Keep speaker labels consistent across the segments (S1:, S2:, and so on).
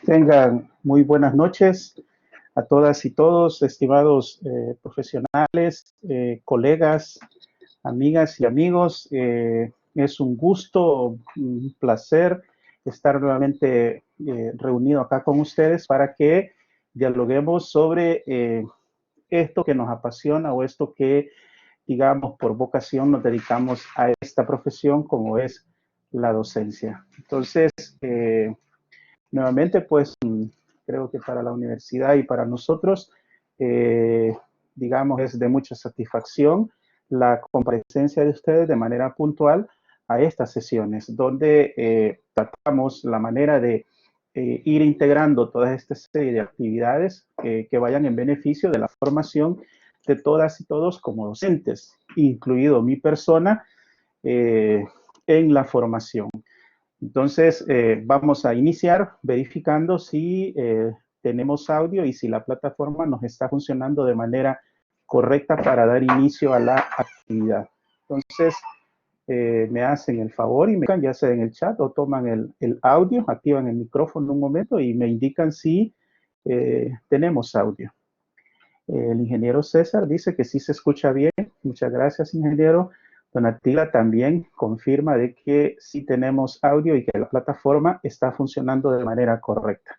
S1: Tengan muy buenas noches a todas y todos, estimados profesionales, colegas, amigas y amigos. Es un gusto, un placer estar nuevamente reunido acá con ustedes para que dialoguemos sobre esto que nos apasiona o esto que, digamos, por vocación nos dedicamos a esta profesión como es la docencia. Entonces, nuevamente, pues creo que para la universidad y para nosotros, eh, digamos, es de mucha satisfacción la comparecencia de ustedes de manera puntual a estas sesiones, donde tratamos la manera de ir integrando toda esta serie de actividades que vayan en beneficio de la formación de todas y todos como docentes, incluido mi persona, en la formación. Entonces, vamos a iniciar verificando si tenemos audio y si la plataforma nos está funcionando de manera correcta para dar inicio a la actividad. Entonces, me hacen el favor y me indican, ya sea en el chat o toman el audio, activan el micrófono un momento y me indican si tenemos audio. El ingeniero César dice que sí se escucha bien. Muchas gracias, ingeniero. Donatila también confirma de que sí tenemos audio y que la plataforma está funcionando de manera correcta.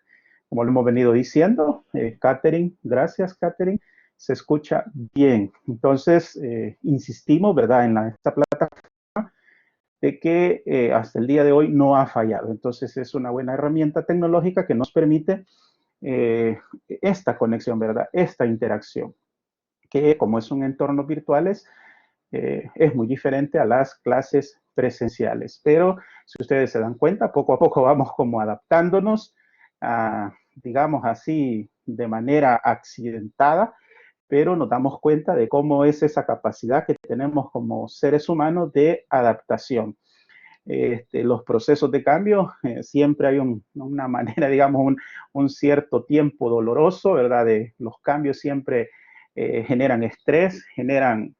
S1: Como lo hemos venido diciendo, Catherine, gracias, Catherine, se escucha bien. Entonces, insistimos, ¿verdad?, en esta plataforma de que hasta el día de hoy no ha fallado. Entonces, es una buena herramienta tecnológica que nos permite esta conexión, ¿verdad?, esta interacción, que como es un entorno virtuales, es muy diferente a las clases presenciales. Pero si ustedes se dan cuenta, poco a poco vamos como adaptándonos, digamos así, de manera accidentada, pero nos damos cuenta de cómo es esa capacidad que tenemos como seres humanos de adaptación. Los procesos de cambio, siempre hay una manera, digamos, un cierto tiempo doloroso, ¿verdad? Los cambios siempre generan estrés, generan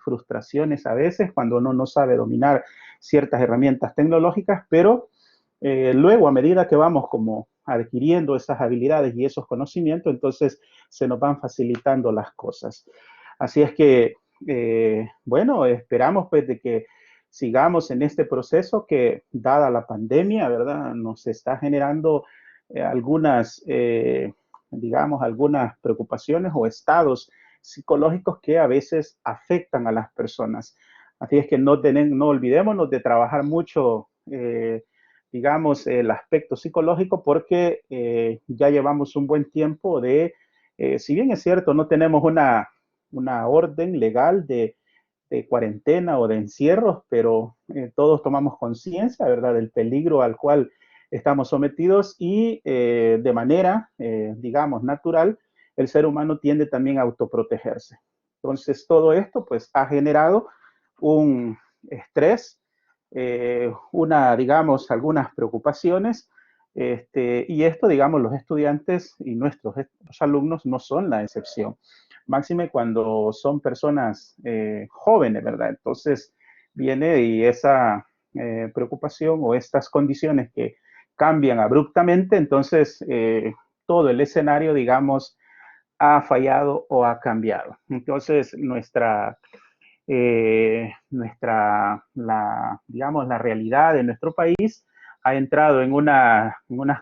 S1: frustraciones a veces cuando uno no sabe dominar ciertas herramientas tecnológicas, pero luego a medida que vamos como adquiriendo esas habilidades y esos conocimientos, entonces se nos van facilitando las cosas. Así es que, bueno, esperamos pues de que sigamos en este proceso que, dada la pandemia, ¿verdad?, nos está generando algunas, digamos, algunas preocupaciones o estados psicológicos que a veces afectan a las personas. Así es que no olvidémonos de trabajar mucho, digamos, el aspecto psicológico, porque ya llevamos un buen tiempo de, si bien es cierto, no tenemos una orden legal de cuarentena o de encierros, pero todos tomamos conciencia, ¿verdad?, del peligro al cual estamos sometidos y de manera, digamos, natural, el ser humano tiende también a autoprotegerse. Entonces, todo esto, pues, ha generado un estrés, digamos, algunas preocupaciones, y esto, digamos, los estudiantes y nuestros alumnos no son la excepción. Máxime cuando son personas jóvenes, ¿verdad? Entonces viene y esa preocupación o estas condiciones que cambian abruptamente, entonces todo el escenario, digamos, ha fallado o ha cambiado. Entonces digamos, la realidad de nuestro país ha entrado en unas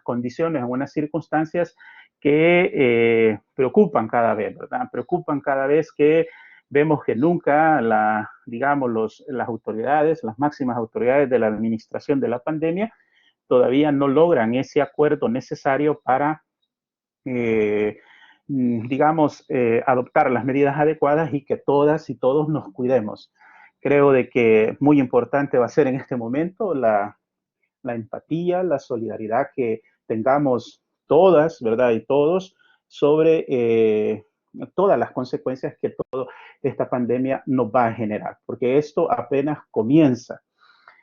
S1: condiciones, en unas circunstancias que preocupan cada vez, ¿verdad? Preocupan cada vez que vemos que nunca, digamos, las autoridades, las máximas autoridades de la administración de la pandemia, todavía no logran ese acuerdo necesario para, digamos, adoptar las medidas adecuadas y que todas y todos nos cuidemos. Creo de que muy importante va a ser en este momento la empatía, la solidaridad que tengamos todas, ¿verdad? Y todos sobre todas las consecuencias que toda esta pandemia nos va a generar, porque esto apenas comienza.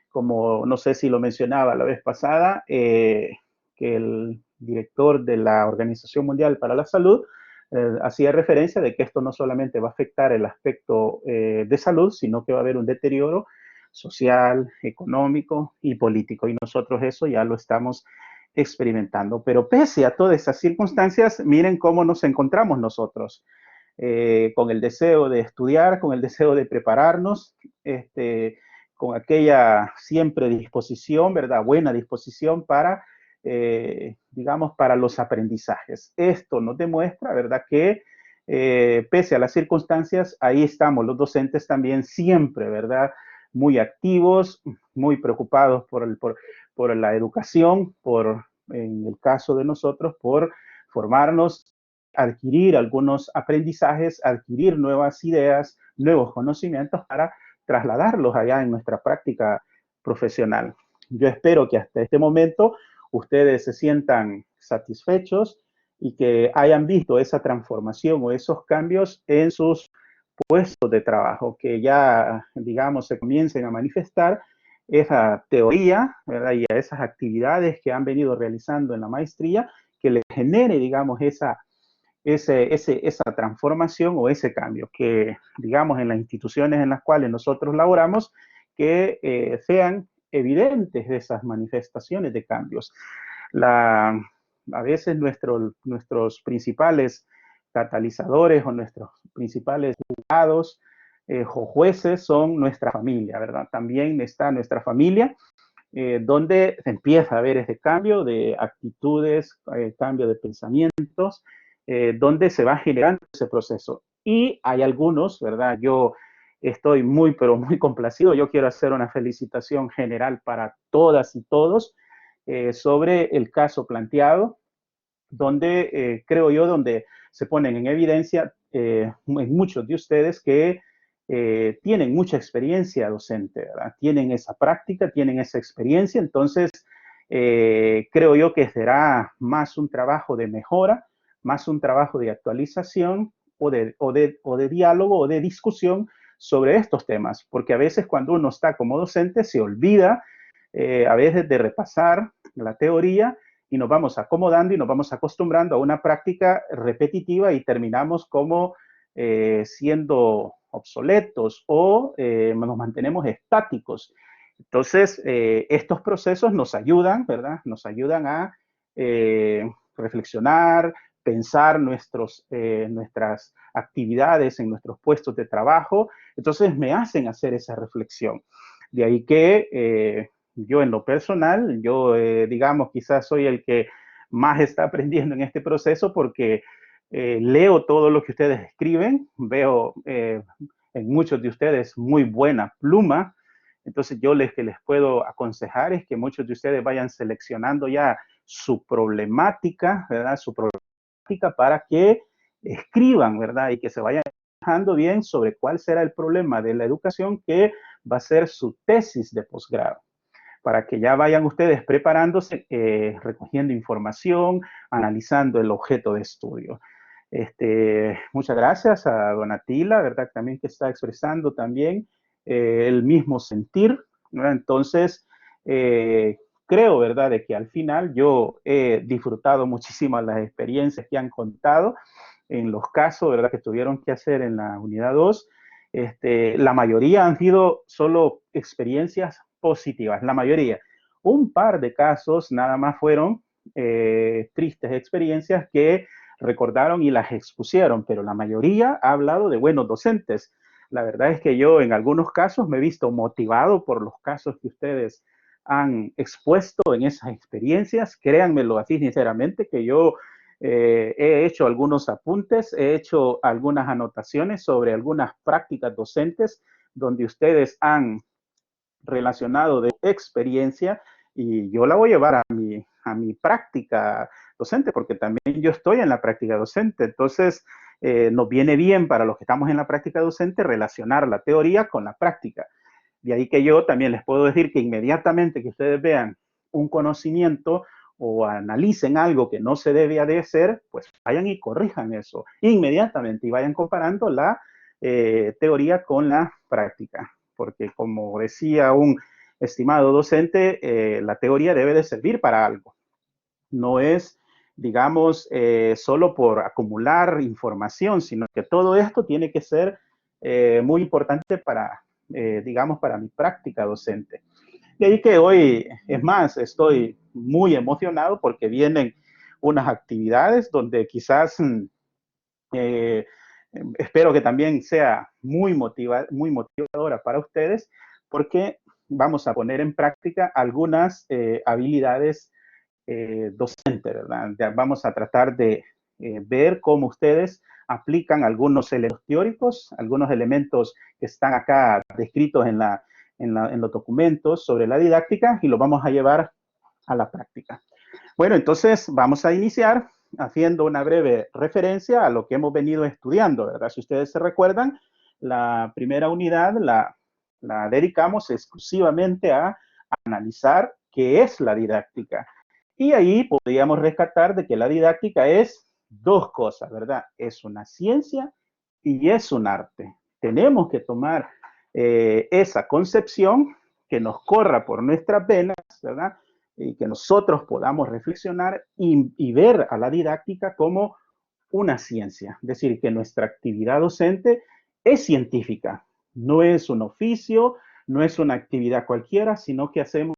S1: Como no sé si lo mencionaba la vez pasada, que el director de la Organización Mundial para la Salud hacía referencia de que esto no solamente va a afectar el aspecto de salud, sino que va a haber un deterioro social, económico y político. Y nosotros eso ya lo estamos experimentando. Pero pese a todas esas circunstancias, miren cómo nos encontramos nosotros, con el deseo de estudiar, con el deseo de prepararnos, con aquella siempre disposición, ¿verdad? Buena disposición para, digamos, para los aprendizajes. Esto nos demuestra, ¿verdad? Que pese a las circunstancias, ahí estamos los docentes también siempre, ¿verdad? Muy activos, muy preocupados por la educación, en el caso de nosotros, por formarnos, adquirir algunos aprendizajes, adquirir nuevas ideas, nuevos conocimientos para trasladarlos allá en nuestra práctica profesional. Yo espero que hasta este momento ustedes se sientan satisfechos y que hayan visto esa transformación o esos cambios en sus puestos de trabajo, que ya, digamos, se comiencen a manifestar esa teoría, ¿verdad? Y a esas actividades que han venido realizando en la maestría, que les genere, digamos, esa transformación o ese cambio, que, digamos, en las instituciones en las cuales nosotros laboramos, que sean evidentes esas manifestaciones de cambios. A veces nuestros principales catalizadores o nuestros principales juzgados o jueces son nuestra familia, ¿verdad? También está nuestra familia, donde se empieza a ver ese cambio de actitudes, cambio de pensamientos, donde se va generando ese proceso. Y hay algunos, ¿verdad? Yo estoy muy, pero muy complacido. Yo quiero hacer una felicitación general para todas y todos sobre el caso planteado, donde creo yo, donde se ponen en evidencia en muchos de ustedes que tienen mucha experiencia docente, ¿verdad? Tienen esa práctica, tienen esa experiencia, entonces creo yo que será más un trabajo de mejora, más un trabajo de actualización o de diálogo o de discusión sobre estos temas, porque a veces cuando uno está como docente se olvida a veces de repasar la teoría y nos vamos acomodando y nos vamos acostumbrando a una práctica repetitiva y terminamos como siendo obsoletos o nos mantenemos estáticos. Entonces, estos procesos nos ayudan, ¿verdad? Nos ayudan a reflexionar, pensar nuestras actividades en nuestros puestos de trabajo. Entonces, me hacen hacer esa reflexión. De ahí que yo en lo personal, yo digamos quizás soy el que más está aprendiendo en este proceso porque leo todo lo que ustedes escriben, veo en muchos de ustedes muy buena pluma, entonces yo que les puedo aconsejar es que muchos de ustedes vayan seleccionando ya su problemática, ¿verdad? Su problemática para que escriban, ¿verdad? Y que se vayan trabajando bien sobre cuál será el problema de la educación que va a ser su tesis de posgrado, para que ya vayan ustedes preparándose, recogiendo información, analizando el objeto de estudio. Muchas gracias a Donatila, ¿verdad? También que está expresando también el mismo sentir, ¿verdad? Entonces, creo, ¿verdad?, de que al final yo he disfrutado muchísimo las experiencias que han contado en los casos, ¿verdad?, que tuvieron que hacer en la unidad 2. La mayoría han sido solo experiencias positivas, la mayoría. Un par de casos nada más fueron tristes experiencias que recordaron y las expusieron, pero la mayoría ha hablado de buenos docentes. La verdad es que yo en algunos casos me he visto motivado por los casos que ustedes han expuesto en esas experiencias. Créanmelo así sinceramente que yo he hecho algunos apuntes, he hecho algunas anotaciones sobre algunas prácticas docentes donde ustedes han relacionado de experiencia y yo la voy a llevar a mi práctica docente, porque también yo estoy en la práctica docente. Entonces, nos viene bien para los que estamos en la práctica docente relacionar la teoría con la práctica. De ahí que yo también les puedo decir que inmediatamente que ustedes vean un conocimiento o analicen algo que no se debía de hacer, pues vayan y corrijan eso inmediatamente y vayan comparando la teoría con la práctica. Porque como decía un estimado docente, la teoría debe de servir para algo. No es, digamos, solo por acumular información, sino que todo esto tiene que ser muy importante para, digamos, para mi práctica docente. Y ahí que hoy, es más, estoy muy emocionado porque vienen unas actividades donde quizás eh, espero que también sea muy motivadora para ustedes, porque vamos a poner en práctica algunas habilidades docentes, ¿verdad? Ya vamos a tratar de ver cómo ustedes aplican algunos elementos teóricos, algunos elementos que están acá descritos en los documentos sobre la didáctica, y lo vamos a llevar a la práctica. Bueno, entonces vamos a iniciar haciendo una breve referencia a lo que hemos venido estudiando, ¿verdad? Si ustedes se recuerdan, la primera unidad la dedicamos exclusivamente a analizar qué es la didáctica. Y ahí podríamos rescatar de que la didáctica es dos cosas, ¿verdad? Es una ciencia y es un arte. Tenemos que tomar esa concepción que nos corra por nuestras venas, ¿verdad? Y que nosotros podamos reflexionar y ver a la didáctica como una ciencia. Es decir, que nuestra actividad docente es científica, no es un oficio, no es una actividad cualquiera, sino que hacemos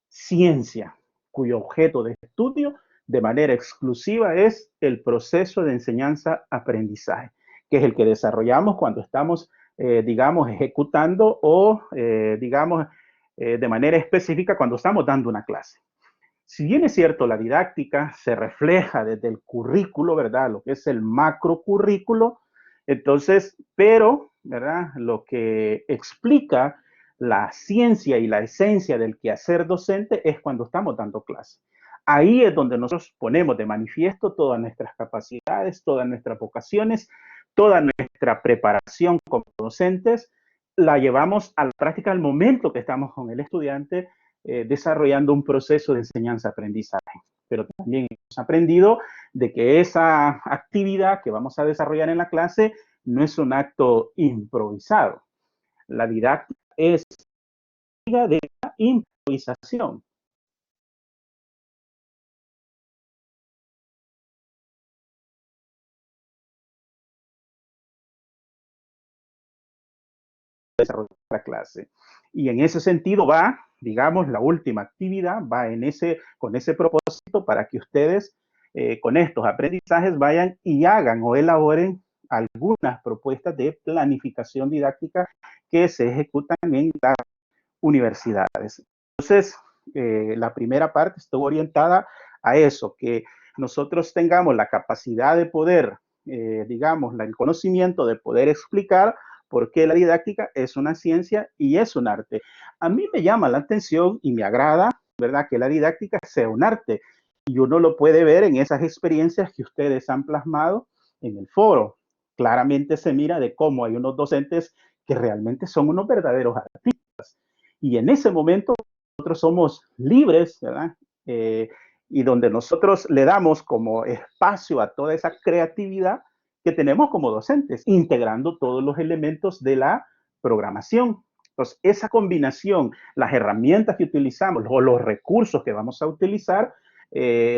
S1: ciencia, cuyo objeto de estudio de manera exclusiva es el proceso de enseñanza-aprendizaje, que es el que desarrollamos cuando estamos, digamos, ejecutando o, digamos, de manera específica cuando estamos dando una clase. Si bien es cierto, la didáctica se refleja desde el currículo, ¿verdad? Lo que es el macrocurrículo, entonces, pero, ¿verdad? Lo que explica la ciencia y la esencia del quehacer docente es cuando estamos dando clase. Ahí es donde nosotros ponemos de manifiesto todas nuestras capacidades, todas nuestras vocaciones, toda nuestra preparación como docentes, la llevamos a la práctica al momento que estamos con el estudiante desarrollando un proceso de enseñanza-aprendizaje. Pero también hemos aprendido de que esa actividad que vamos a desarrollar en la clase no es un acto improvisado. La didáctica es de la improvisación. Desarrollar la clase. Y en ese sentido va, digamos, la última actividad, va con ese propósito para que ustedes con estos aprendizajes vayan y hagan o elaboren algunas propuestas de planificación didáctica que se ejecutan en las universidades. Entonces, la primera parte estuvo orientada a eso, que nosotros tengamos la capacidad de poder, digamos, el conocimiento de poder explicar por qué la didáctica es una ciencia y es un arte. A mí me llama la atención y me agrada, ¿verdad?, que la didáctica sea un arte. Y uno lo puede ver en esas experiencias que ustedes han plasmado en el foro. Claramente se mira de cómo hay unos docentes que realmente son unos verdaderos artistas. Y en ese momento nosotros somos libres, ¿verdad? Y donde nosotros le damos como espacio a toda esa creatividad que tenemos como docentes, integrando todos los elementos de la programación. Entonces, esa combinación, las herramientas que utilizamos o los recursos que vamos a utilizar,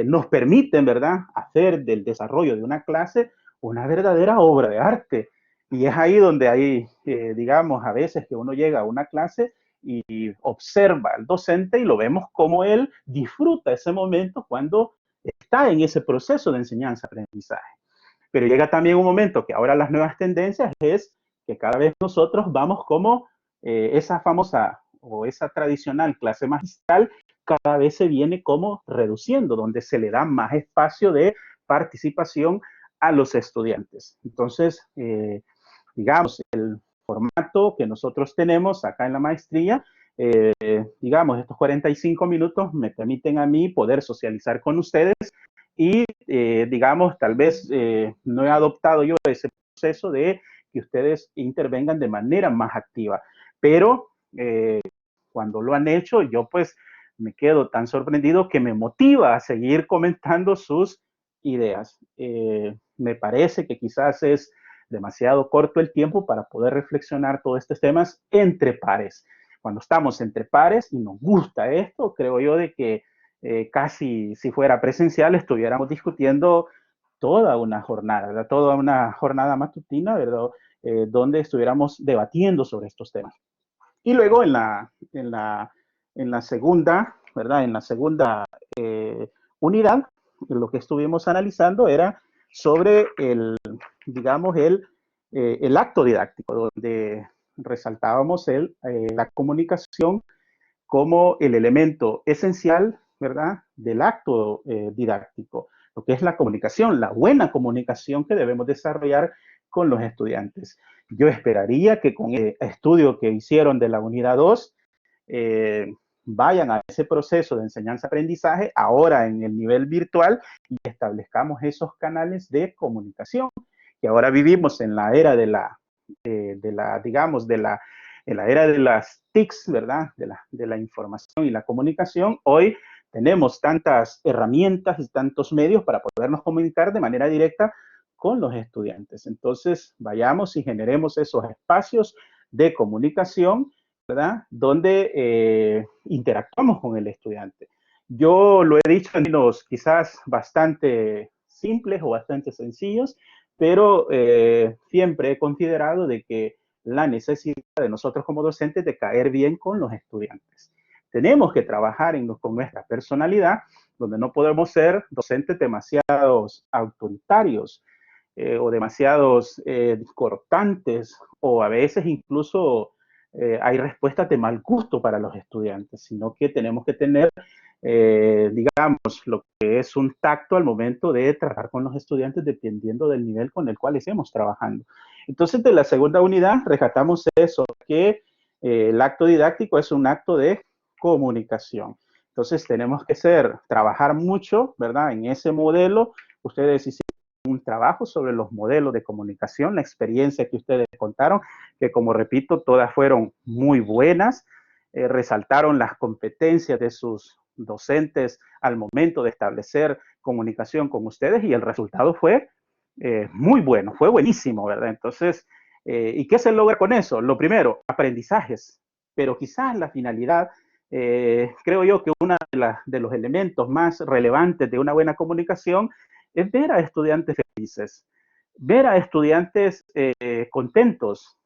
S1: nos permiten, ¿verdad?, hacer del desarrollo de una clase una verdadera obra de arte. Y es ahí donde hay, digamos, a veces que uno llega a una clase y observa al docente y lo vemos como él disfruta ese momento cuando está en ese proceso de enseñanza-aprendizaje. Pero llega también un momento que ahora las nuevas tendencias es que cada vez nosotros vamos como esa famosa o esa tradicional clase magistral cada vez se viene como reduciendo, donde se le da más espacio de participación a los estudiantes. Entonces, digamos, el formato que nosotros tenemos acá en la maestría, digamos, estos 45 minutos me permiten a mí poder socializar con ustedes y, digamos, tal vez no he adoptado yo ese proceso de que ustedes intervengan de manera más activa, pero cuando lo han hecho, yo pues me quedo tan sorprendido que me motiva a seguir comentando sus ideas. Me parece que quizás es demasiado corto el tiempo para poder reflexionar todos estos temas entre pares. Cuando estamos entre pares y nos gusta esto, creo yo de que casi si fuera presencial estuviéramos discutiendo toda una jornada, ¿verdad? Toda una jornada matutina, ¿verdad? Donde estuviéramos debatiendo sobre estos temas. Y luego en la en la segunda, ¿verdad? En la segunda unidad, lo que estuvimos analizando era sobre digamos, el acto didáctico, donde resaltábamos la comunicación como el elemento esencial, ¿verdad?, del acto didáctico, lo que es la comunicación, la buena comunicación que debemos desarrollar con los estudiantes. Yo esperaría que con el estudio que hicieron de la unidad 2, vayan a ese proceso de enseñanza-aprendizaje ahora en el nivel virtual y establezcamos esos canales de comunicación, que ahora vivimos en la era digamos, en la era de las TICs, ¿verdad? De la información y la comunicación. Hoy tenemos tantas herramientas y tantos medios para podernos comunicar de manera directa con los estudiantes. Entonces, vayamos y generemos esos espacios de comunicación, ¿verdad? Donde interactuamos con el estudiante. Yo lo he dicho en términos quizás bastante simples o bastante sencillos, pero siempre he considerado de que la necesidad de nosotros como docentes de caer bien con los estudiantes. Tenemos que trabajar con nuestra personalidad, donde no podemos ser docentes demasiado autoritarios o demasiados cortantes, o a veces incluso hay respuestas de mal gusto para los estudiantes, sino que tenemos que tener, digamos, lo que es un tacto al momento de trabajar con los estudiantes dependiendo del nivel con el cual estemos trabajando. Entonces, de la segunda unidad rescatamos eso, que el acto didáctico es un acto de comunicación. Entonces, tenemos que trabajar mucho, ¿verdad?, en ese modelo. Ustedes hicieron un trabajo sobre los modelos de comunicación, la experiencia que ustedes contaron, que como repito, todas fueron muy buenas, resaltaron las competencias de sus docentes al momento de establecer comunicación con ustedes y el resultado fue muy bueno, fue buenísimo, ¿verdad? Entonces, ¿y qué se logra con eso? Lo primero, aprendizajes, pero quizás la finalidad, creo yo que uno de los elementos más relevantes de una buena comunicación es ver a estudiantes felices, ver a estudiantes contentos,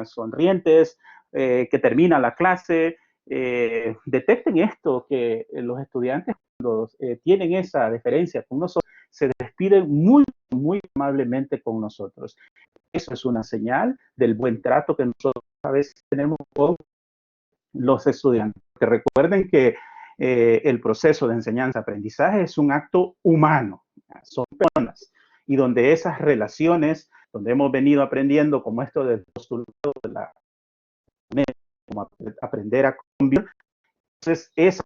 S1: sonrientes, que termina la clase, detecten esto, que los estudiantes cuando tienen esa deferencia con nosotros, se despiden muy, muy amablemente con nosotros. Eso es una señal del buen trato que nosotros a veces tenemos con los estudiantes. Que recuerden que el proceso de enseñanza-aprendizaje es un acto humano, son personas, y donde esas relaciones, donde hemos venido aprendiendo como esto del postulado de la como aprender a convivir, entonces eso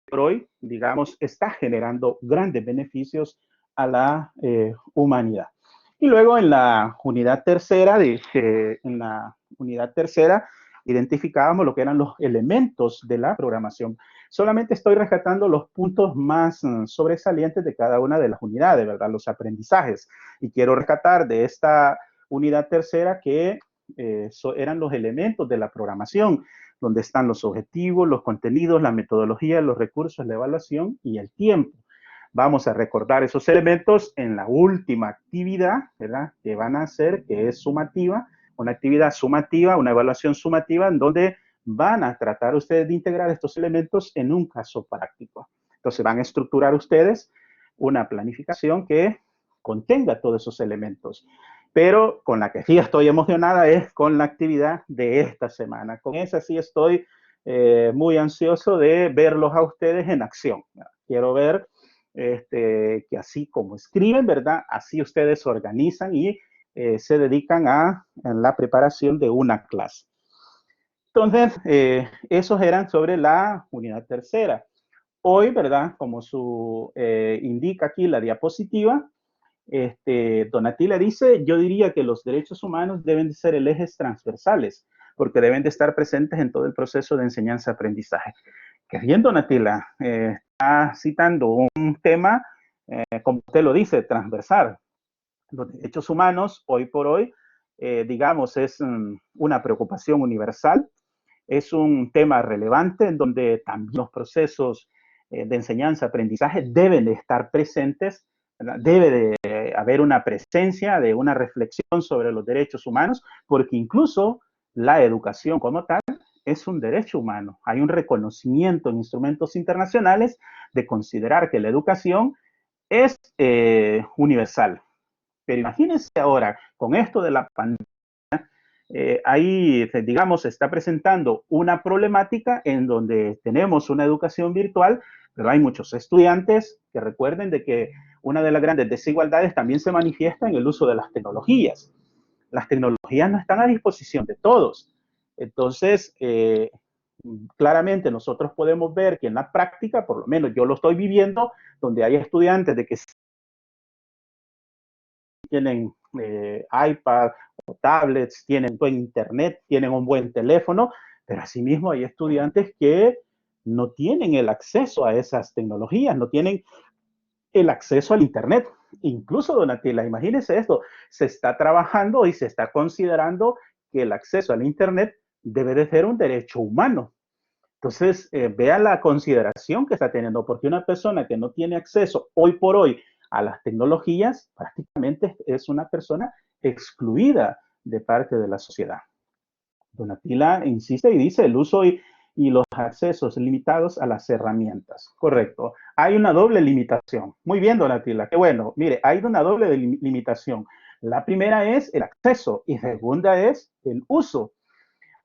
S1: por hoy, digamos, está generando grandes beneficios a la humanidad. Y luego en la unidad tercera, identificábamos lo que eran los elementos de la programación. Solamente estoy rescatando los puntos más sobresalientes de cada una de las unidades, ¿verdad? Los aprendizajes. Y quiero rescatar de esta unidad tercera que eran los elementos de la programación, donde están los objetivos, los contenidos, la metodología, los recursos, la evaluación y el tiempo. Vamos a recordar esos elementos en la última actividad, ¿verdad?, que van a hacer, que es sumativa, una actividad sumativa, una evaluación sumativa, en donde van a tratar ustedes de integrar estos elementos en un caso práctico. Entonces van a estructurar ustedes una planificación que contenga todos esos elementos. Pero con la que sí estoy emocionada es con la actividad de esta semana. Con esa sí estoy muy ansioso de verlos a ustedes en acción. Quiero ver que así como escriben, ¿verdad?, así ustedes se organizan y se dedican a la preparación de una clase. Entonces, esos eran sobre la unidad tercera. Hoy, ¿verdad?, como indica aquí la diapositiva, Donatilla dice, yo diría que los derechos humanos deben de ser ejes transversales, porque deben de estar presentes en todo el proceso de enseñanza-aprendizaje. Que bien, Donatilla, está citando un tema, como usted lo dice, transversal. Los derechos humanos, hoy por hoy, digamos, es una preocupación universal, es un tema relevante en donde también los procesos de enseñanza-aprendizaje deben de estar presentes, ¿verdad? Debe de haber una presencia de una reflexión sobre los derechos humanos, porque incluso la educación como tal es un derecho humano. Hay un reconocimiento en instrumentos internacionales de considerar que la educación es universal. Pero imagínense ahora, con esto de la pandemia, ahí, digamos, se está presentando una problemática en donde tenemos una educación virtual, pero hay muchos estudiantes que recuerden de que una de las grandes desigualdades también se manifiesta en el uso de las tecnologías. Las tecnologías no están a disposición de todos. Entonces, claramente nosotros podemos ver que en la práctica, por lo menos yo lo estoy viviendo, donde hay estudiantes de que tienen iPad o tablets, tienen buen internet, tienen un buen teléfono, pero asimismo hay estudiantes que no tienen el acceso a esas tecnologías, no tienen el acceso al internet. Incluso, Donatila, imagínese esto, se está trabajando y se está considerando que el acceso al internet debe de ser un derecho humano. Entonces, vea la consideración que está teniendo, porque una persona que no tiene acceso hoy por hoy a las tecnologías, prácticamente es una persona excluida de parte de la sociedad. Donatila insiste y dice el uso y los accesos limitados a las herramientas. Correcto. Hay una doble limitación. Muy bien, Donatila. Qué bueno. Mire, hay una doble limitación. La primera es el acceso y segunda es el uso.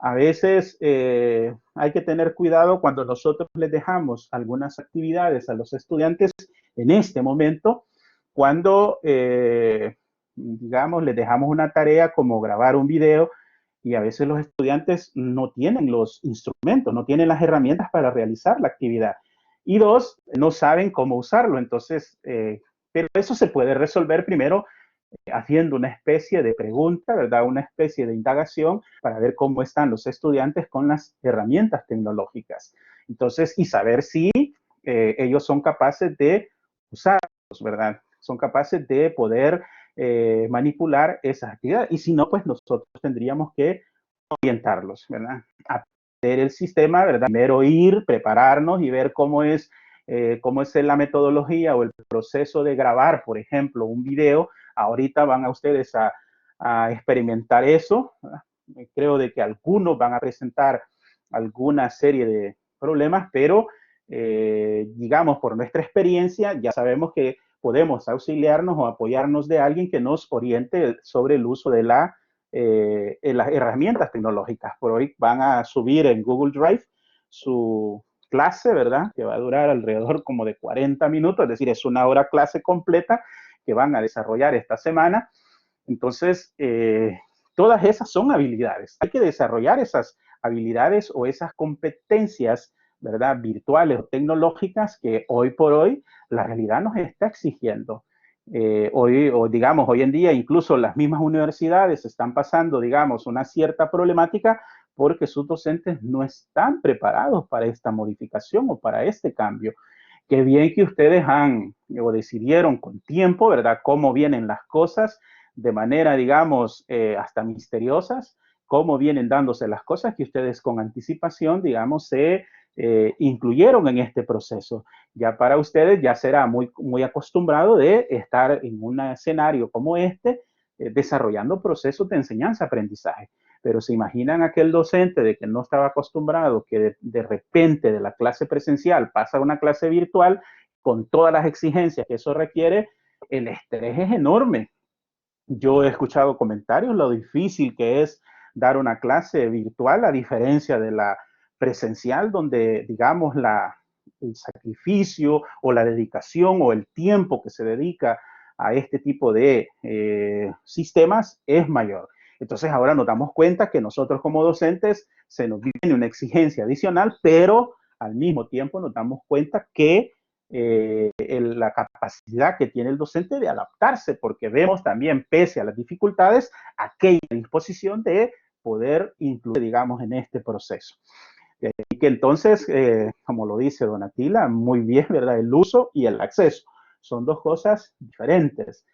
S1: A veces hay que tener cuidado cuando nosotros les dejamos algunas actividades a los estudiantes en este momento, cuando, digamos, les dejamos una tarea como grabar un video y a veces los estudiantes no tienen los instrumentos, no tienen las herramientas para realizar la actividad. Y dos, no saben cómo usarlo. Entonces, pero eso se puede resolver primero haciendo una especie de pregunta, ¿verdad? Una especie de indagación para ver cómo están los estudiantes con las herramientas tecnológicas. Entonces, y saber si ellos son capaces de usarlos, ¿verdad? Son capaces de poder manipular esas actividades. Y si no, pues nosotros tendríamos que orientarlos, ¿verdad? Aprender el sistema, ¿verdad? Primero ir, prepararnos y ver cómo es la metodología o el proceso de grabar, por ejemplo, un video. Ahorita van a ustedes a experimentar eso. Creo de que algunos van a presentar alguna serie de problemas, pero digamos, por nuestra experiencia, ya sabemos que podemos auxiliarnos o apoyarnos de alguien que nos oriente sobre el uso de las herramientas tecnológicas. Por hoy van a subir en Google Drive su clase, ¿verdad? Que va a durar alrededor como de 40 minutos, es decir, es una hora clase completa que van a desarrollar esta semana. Entonces, todas esas son habilidades. Hay que desarrollar esas habilidades o esas competencias, ¿verdad? Virtuales o tecnológicas que hoy por hoy la realidad nos está exigiendo. Hoy en día, incluso las mismas universidades están pasando, digamos, una cierta problemática porque sus docentes no están preparados para esta modificación o para este cambio. Qué bien que ustedes han o decidieron con tiempo, ¿verdad?, cómo vienen las cosas de manera, digamos, hasta misteriosas, cómo vienen dándose las cosas que ustedes con anticipación, digamos, se incluyeron en este proceso. Ya para ustedes ya será muy, muy acostumbrado de estar en un escenario como este, desarrollando procesos de enseñanza-aprendizaje. Pero se imaginan aquel docente de que no estaba acostumbrado, que de repente de la clase presencial pasa a una clase virtual con todas las exigencias que eso requiere, el estrés es enorme. Yo he escuchado comentarios lo difícil que es dar una clase virtual a diferencia de la presencial, donde, digamos, el sacrificio o la dedicación o el tiempo que se dedica a este tipo de sistemas es mayor. Entonces ahora nos damos cuenta que nosotros como docentes se nos viene una exigencia adicional, pero al mismo tiempo nos damos cuenta que la capacidad que tiene el docente de adaptarse, porque vemos también, pese a las dificultades, aquella disposición de poder incluir, digamos, en este proceso. Y que entonces, como lo dice Donatila, muy bien, ¿verdad? El uso y el acceso son dos cosas diferentes,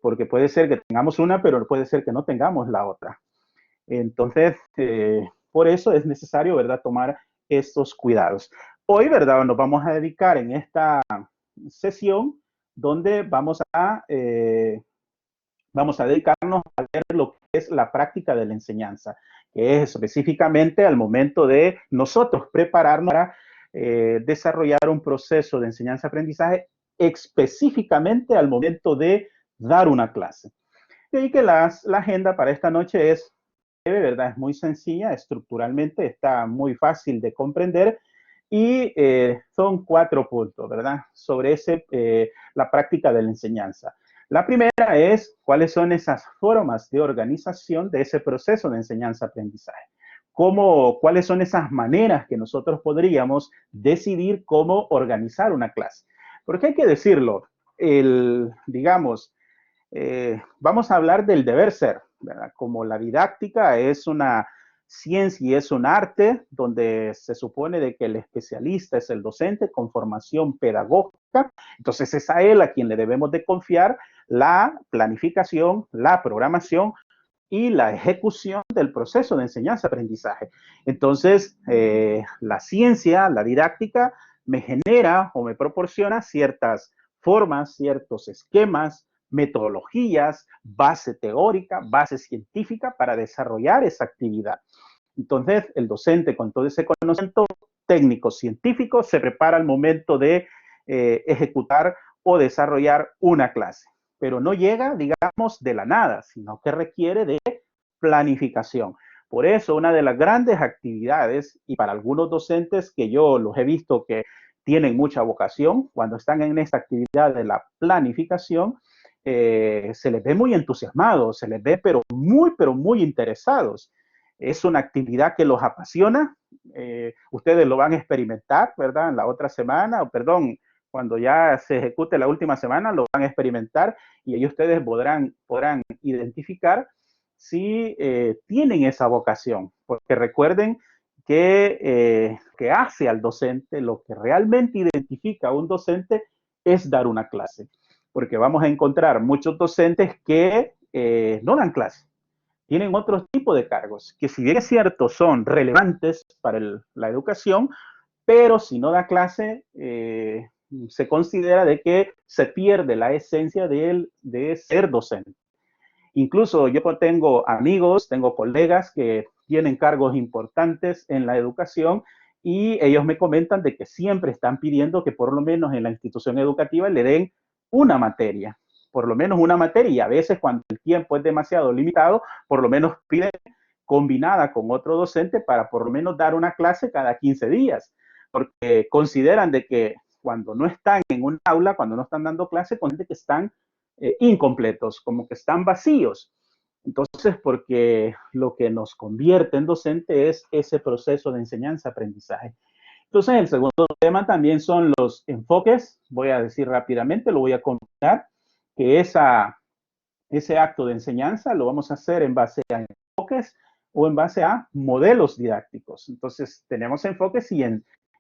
S1: porque puede ser que tengamos una, pero puede ser que no tengamos la otra. Entonces, por eso es necesario, ¿verdad?, tomar estos cuidados. Hoy, ¿verdad?, nos vamos a dedicar en esta sesión donde vamos a dedicarnos a ver lo que es la práctica de la enseñanza, que es específicamente al momento de nosotros prepararnos para desarrollar un proceso de enseñanza-aprendizaje específicamente al momento de dar una clase. Y ahí que la agenda para esta noche es breve, ¿verdad? Es muy sencilla, estructuralmente está muy fácil de comprender y son 4 puntos, ¿verdad? Sobre la práctica de la enseñanza. La primera es cuáles son esas formas de organización de ese proceso de enseñanza-aprendizaje. ¿Cuáles son esas maneras que nosotros podríamos decidir cómo organizar una clase? Porque hay que decirlo, digamos, vamos a hablar del deber ser, ¿verdad? Como la didáctica es una ciencia y es un arte donde se supone de que el especialista es el docente con formación pedagógica, entonces es a él a quien le debemos de confiar la planificación, la programación y la ejecución del proceso de enseñanza-aprendizaje. Entonces, la ciencia, la didáctica, me genera o me proporciona ciertas formas, ciertos esquemas, metodologías, base teórica, base científica para desarrollar esa actividad. Entonces, el docente con todo ese conocimiento técnico, científico, se prepara al momento de ejecutar o desarrollar una clase. Pero no llega, digamos, de la nada, sino que requiere de planificación. Por eso, una de las grandes actividades, y para algunos docentes que yo los he visto que tienen mucha vocación, cuando están en esta actividad de la planificación, se les ve muy entusiasmados, se les ve pero muy interesados. Es una actividad que los apasiona. Ustedes lo van a experimentar, ¿verdad? En la otra semana, o perdón, cuando ya se ejecute la última semana, lo van a experimentar y ahí ustedes podrán identificar si tienen esa vocación. Porque recuerden que hace al docente, lo que realmente identifica a un docente es dar una clase. Porque vamos a encontrar muchos docentes que no dan clase, tienen otro tipo de cargos, que si bien es cierto son relevantes para la educación, pero si no da clase, se considera de que se pierde la esencia de ser docente. Incluso yo tengo amigos, tengo colegas que tienen cargos importantes en la educación y ellos me comentan de que siempre están pidiendo que por lo menos en la institución educativa le den una materia, por lo menos una materia, y a veces cuando el tiempo es demasiado limitado, por lo menos piden combinada con otro docente para por lo menos dar una clase cada 15 días, porque consideran de que cuando no están en un aula, cuando no están dando clase, consideran que están incompletos, como que están vacíos. Entonces, porque lo que nos convierte en docente es ese proceso de enseñanza-aprendizaje. Entonces, el segundo tema también son los enfoques. Voy a decir rápidamente, lo voy a comentar, que ese acto de enseñanza lo vamos a hacer en base a enfoques o en base a modelos didácticos. Entonces, tenemos enfoques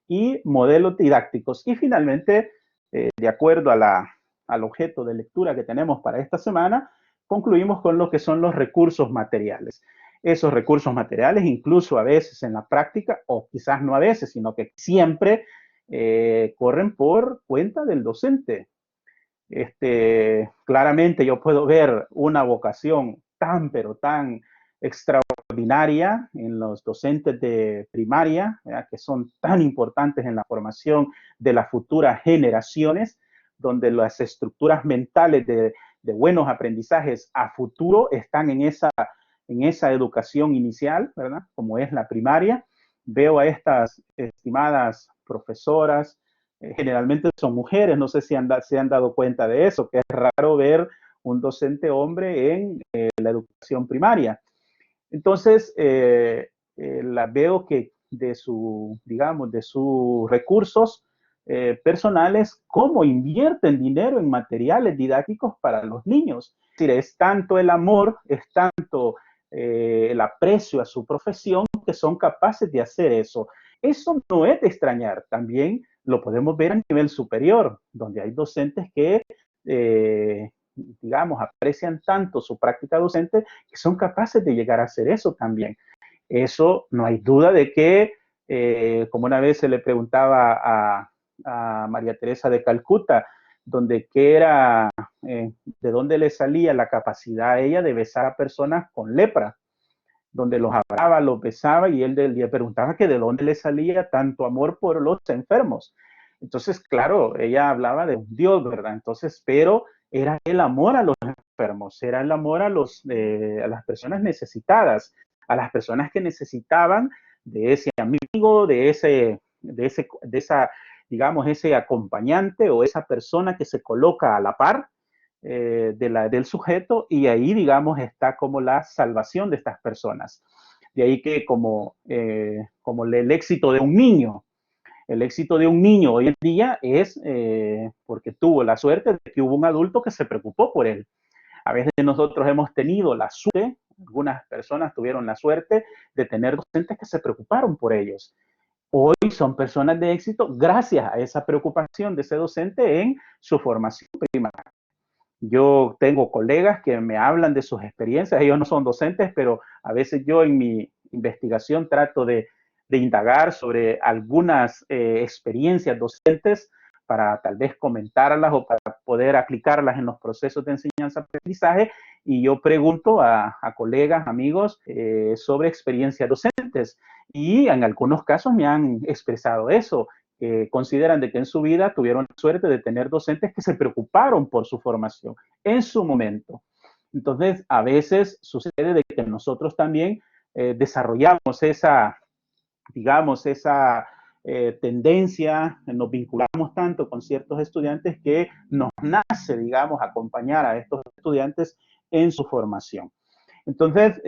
S1: y modelos didácticos. Y finalmente, de acuerdo al objeto de lectura que tenemos para esta semana, concluimos con lo que son los recursos materiales. Esos recursos materiales, incluso a veces en la práctica, o quizás no a veces, sino que siempre corren por cuenta del docente. Claramente yo puedo ver una vocación pero tan extraordinaria en los docentes de primaria, ¿verdad? Que son tan importantes en la formación de las futuras generaciones, donde las estructuras mentales de buenos aprendizajes a futuro están en esa educación inicial, ¿verdad? Como es la primaria. Veo a estas estimadas profesoras, generalmente son mujeres, no sé si se han dado cuenta de eso, que es raro ver un docente hombre en la educación primaria. Entonces, la veo que de sus recursos personales, cómo invierten dinero en materiales didácticos para los niños. Es decir, es tanto el amor, es tanto el aprecio a su profesión que son capaces de hacer eso. Eso no es de extrañar, también lo podemos ver a nivel superior, donde hay docentes que aprecian tanto su práctica docente que son capaces de llegar a hacer eso también. Eso no hay duda de que, como una vez se le preguntaba a María Teresa de Calcuta, de dónde le salía la capacidad a ella de besar a personas con lepra. donde los abrazaba, los besaba y él le preguntaba que de dónde le salía tanto amor por los enfermos. Entonces, claro, ella hablaba de un Dios, ¿verdad? Entonces, pero era el amor a los enfermos, era el amor a las personas necesitadas, a las personas que necesitaban de ese amigo, digamos, ese acompañante o esa persona que se coloca a la par del sujeto, y ahí, digamos, está como la salvación de estas personas. De ahí que como el éxito de un niño, el éxito de un niño hoy en día es porque tuvo la suerte de que hubo un adulto que se preocupó por él. A veces nosotros hemos tenido la suerte, algunas personas tuvieron la suerte de tener docentes que se preocuparon por ellos. Hoy son personas de éxito gracias a esa preocupación de ese docente en su formación primaria. Yo tengo colegas que me hablan de sus experiencias, ellos no son docentes, pero a veces yo en mi investigación trato de indagar sobre algunas experiencias docentes para tal vez comentarlas o para poder aplicarlas en los procesos de enseñanza-aprendizaje, y yo pregunto a colegas, amigos, sobre experiencias docentes, y en algunos casos me han expresado eso. Consideran de que en su vida tuvieron la suerte de tener docentes que se preocuparon por su formación en su momento. Entonces, a veces sucede de que nosotros también desarrollamos digamos, esa tendencia, nos vinculamos tanto con ciertos estudiantes que nos nace, digamos, acompañar a estos estudiantes en su formación. Entonces,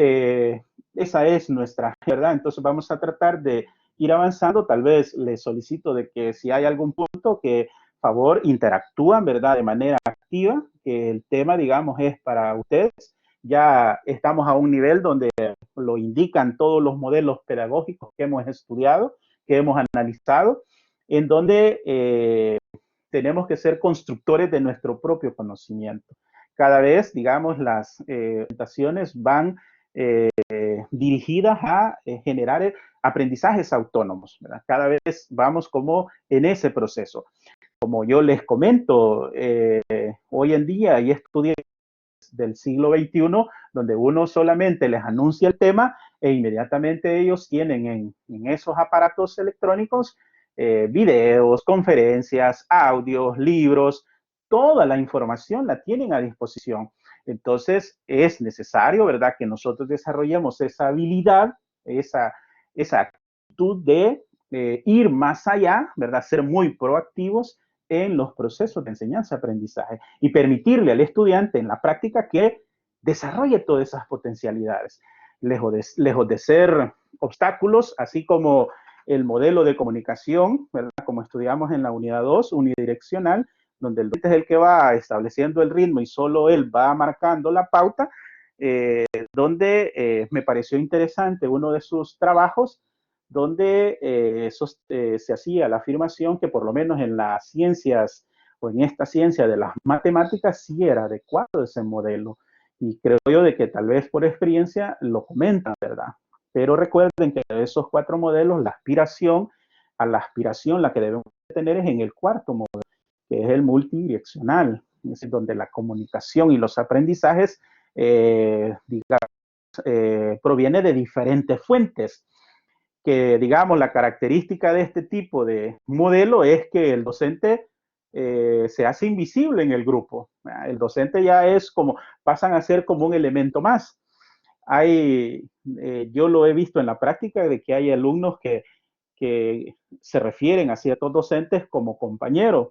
S1: esa es nuestra, ¿verdad? Entonces vamos a tratar de ir avanzando. Tal vez les solicito de que si hay algún punto que, favor, interactúan, ¿verdad? De manera activa, que el tema, digamos, es para ustedes. Ya estamos a un nivel donde lo indican todos los modelos pedagógicos que hemos estudiado, que hemos analizado, en donde tenemos que ser constructores de nuestro propio conocimiento. Cada vez, digamos, las orientaciones van dirigidas a generar aprendizajes autónomos, ¿verdad? Cada vez vamos como en ese proceso. Como yo les comento, hoy en día hay estudiantes del siglo XXI donde uno solamente les anuncia el tema e inmediatamente ellos tienen en esos aparatos electrónicos videos, conferencias, audios, libros, toda la información la tienen a disposición. Entonces, es necesario, ¿verdad?, que nosotros desarrollemos esa habilidad, esa actitud de ir más allá, ¿verdad?, ser muy proactivos en los procesos de enseñanza-aprendizaje y permitirle al estudiante en la práctica que desarrolle todas esas potencialidades, lejos de ser obstáculos, así como el modelo de comunicación, ¿verdad?, como estudiamos en la unidad 2, unidireccional, donde el docente es el que va estableciendo el ritmo y solo él va marcando la pauta, donde me pareció interesante uno de sus trabajos, donde se hacía la afirmación que por lo menos en las ciencias o en esta ciencia de las matemáticas sí era adecuado ese modelo. Y creo yo de que tal vez por experiencia lo comentan, ¿verdad? Pero recuerden que de esos 4 modelos, la aspiración, la que debemos tener es en el cuarto modelo, que es el multidireccional, es decir, donde la comunicación y los aprendizajes, proviene de diferentes fuentes. Que, digamos, la característica de este tipo de modelo es que el docente se hace invisible en el grupo. El docente ya pasan a ser como un elemento más. Yo lo he visto en la práctica de que hay alumnos que se refieren a ciertos docentes como compañeros.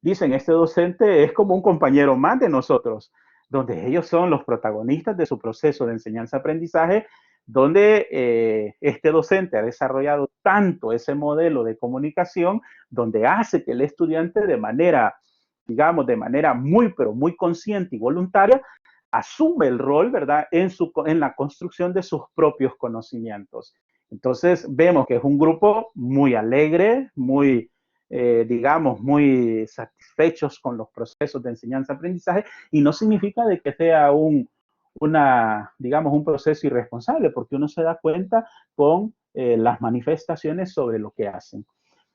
S1: Dicen, este docente es como un compañero más de nosotros, donde ellos son los protagonistas de su proceso de enseñanza-aprendizaje, donde este docente ha desarrollado tanto ese modelo de comunicación, donde hace que el estudiante de manera, digamos, de manera muy, pero muy consciente y voluntaria, asume el rol, ¿verdad?, en la construcción de sus propios conocimientos. Entonces, vemos que es un grupo muy alegre, muy, digamos, muy satisfechos con los procesos de enseñanza-aprendizaje, y no significa de que sea digamos, un proceso irresponsable, porque uno se da cuenta con las manifestaciones sobre lo que hacen.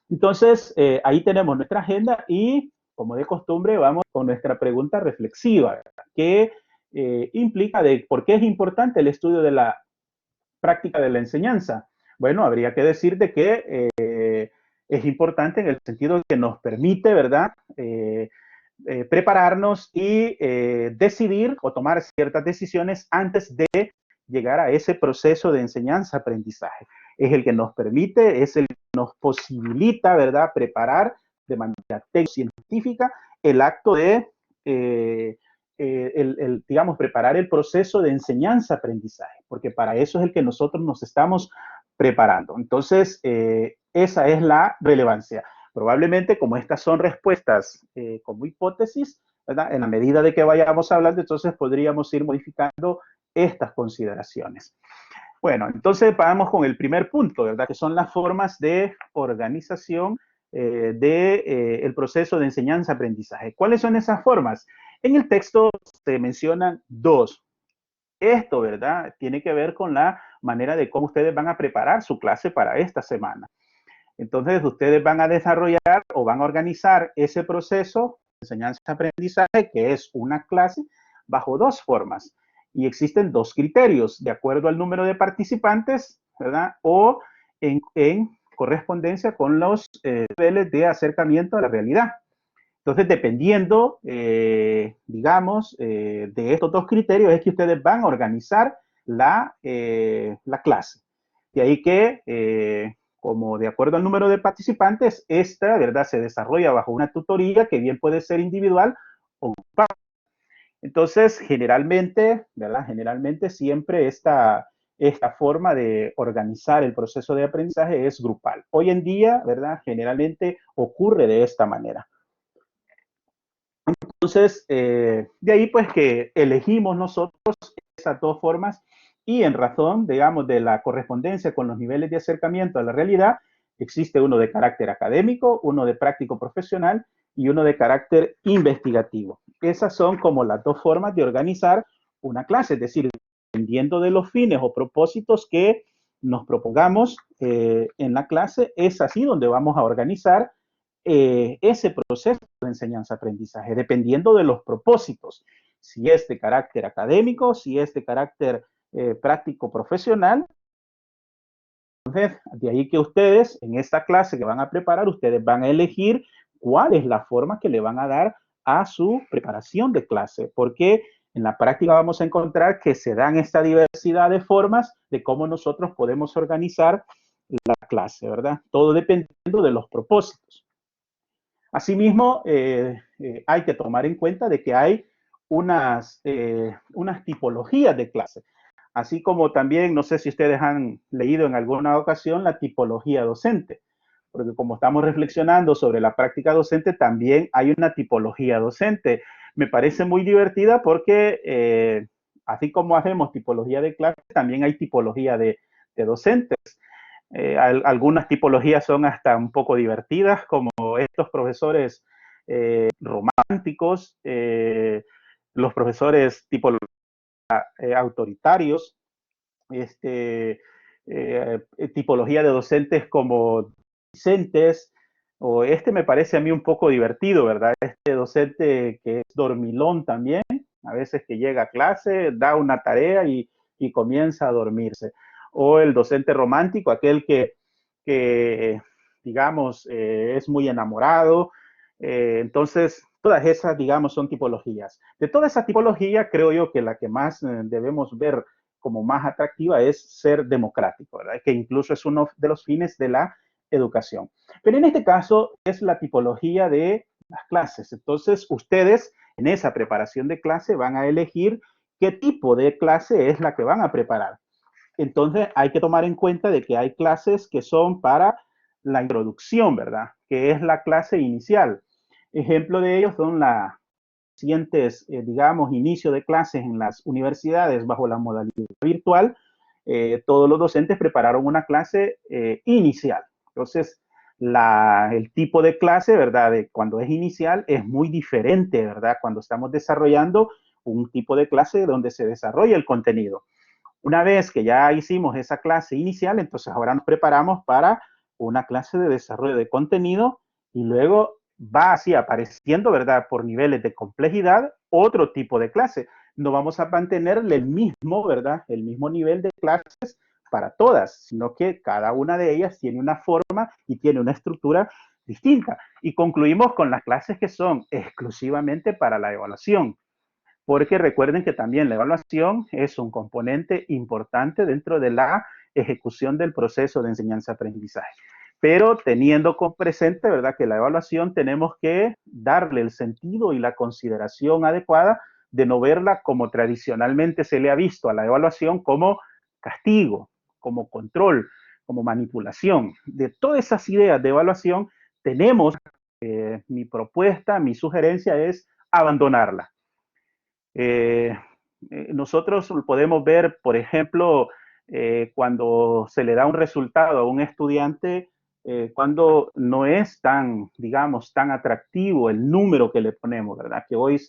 S1: Entonces, ahí tenemos nuestra agenda y, como de costumbre, vamos con nuestra pregunta reflexiva, ¿verdad?, que implica de por qué es importante el estudio de la práctica de la enseñanza? Bueno, habría que decir de que es importante en el sentido de que nos permite, ¿verdad?, prepararnos y decidir o tomar ciertas decisiones antes de llegar a ese proceso de enseñanza-aprendizaje. Es el que nos permite, es el que nos posibilita, ¿verdad?, preparar de manera científica el acto de, digamos, preparar el proceso de enseñanza-aprendizaje, porque para eso es el que nosotros nos estamos preparando. Entonces, esa es la relevancia. Probablemente, como estas son respuestas como hipótesis, ¿verdad?, en la medida de que vayamos hablando, entonces podríamos ir modificando estas consideraciones. Bueno, entonces vamos con el primer punto, ¿verdad?, que son las formas de organización del proceso de enseñanza-aprendizaje. ¿Cuáles son esas formas? En el texto se mencionan dos. Esto, ¿verdad?, tiene que ver con la manera de cómo ustedes van a preparar su clase para esta semana. Entonces, ustedes van a desarrollar o van a organizar ese proceso de enseñanza-aprendizaje, que es una clase, bajo dos formas. Y existen dos criterios, de acuerdo al número de participantes, ¿verdad?, o en correspondencia con los niveles de acercamiento a la realidad. Entonces, dependiendo, digamos, de estos dos criterios, es que ustedes van a organizar la clase. De ahí que, como de acuerdo al número de participantes, esta, ¿verdad?, se desarrolla bajo una tutoría que bien puede ser individual o grupal. Entonces, generalmente, ¿verdad?, generalmente siempre esta forma de organizar el proceso de aprendizaje es grupal. Hoy en día, ¿verdad?, generalmente ocurre de esta manera. Entonces, de ahí pues que elegimos nosotros esas dos formas y en razón, digamos, de la correspondencia con los niveles de acercamiento a la realidad, existe uno de carácter académico, uno de práctico profesional y uno de carácter investigativo. Esas son como las dos formas de organizar una clase, es decir, dependiendo de los fines o propósitos que nos propongamos en la clase, es así donde vamos a organizar ese proceso de enseñanza-aprendizaje, dependiendo de los propósitos, si es de carácter académico, si es de carácter práctico profesional. Entonces, de ahí que ustedes, en esta clase que van a preparar, ustedes van a elegir cuál es la forma que le van a dar a su preparación de clase, porque en la práctica vamos a encontrar que se dan esta diversidad de formas de cómo nosotros podemos organizar la clase, ¿verdad? Todo dependiendo de los propósitos. Asimismo, hay que tomar en cuenta de que hay unas tipologías de clase, así como también, no sé si ustedes han leído en alguna ocasión la tipología docente, porque como estamos reflexionando sobre la práctica docente, también hay una tipología docente. Me parece muy divertida porque así como hacemos tipología de clase, también hay tipología de docentes. Algunas tipologías son hasta un poco divertidas, como estos profesores románticos, los profesores autoritarios, tipología de docentes como docentes, o me parece a mí un poco divertido, ¿verdad? Este docente que es dormilón también, a veces que llega a clase, da una tarea y comienza a dormirse. O el docente romántico, aquel que digamos, es muy enamorado. Entonces, todas esas, digamos, son tipologías. De toda esa tipología, creo yo que la que más debemos ver como más atractiva es ser democrático, ¿verdad?, que incluso es uno de los fines de la educación. Pero en este caso es la tipología de las clases. Entonces, ustedes en esa preparación de clase van a elegir qué tipo de clase es la que van a preparar. Entonces, hay que tomar en cuenta de que hay clases que son para la introducción, ¿verdad?, que es la clase inicial. Ejemplo de ellos son las recientes, digamos, inicio de clases en las universidades bajo la modalidad virtual. Todos los docentes prepararon una clase inicial. Entonces, el tipo de clase, ¿verdad?, de cuando es inicial es muy diferente, ¿verdad?, cuando estamos desarrollando un tipo de clase donde se desarrolla el contenido. Una vez que ya hicimos esa clase inicial, entonces ahora nos preparamos para una clase de desarrollo de contenido y luego va así apareciendo, ¿verdad?, por niveles de complejidad, otro tipo de clase. No vamos a mantener el mismo, ¿verdad?, el mismo nivel de clases para todas, sino que cada una de ellas tiene una forma y tiene una estructura distinta. Y concluimos con las clases que son exclusivamente para la evaluación, porque recuerden que también la evaluación es un componente importante dentro de la ejecución del proceso de enseñanza-aprendizaje. Pero teniendo presente, ¿verdad?, que la evaluación tenemos que darle el sentido y la consideración adecuada de no verla como tradicionalmente se le ha visto a la evaluación, como castigo, como control, como manipulación. De todas esas ideas de evaluación, tenemos, mi propuesta, mi sugerencia es abandonarla. Nosotros podemos ver, por ejemplo, cuando se le da un resultado a un estudiante, cuando no es tan, digamos, tan atractivo el número que le ponemos, ¿verdad? Que hoy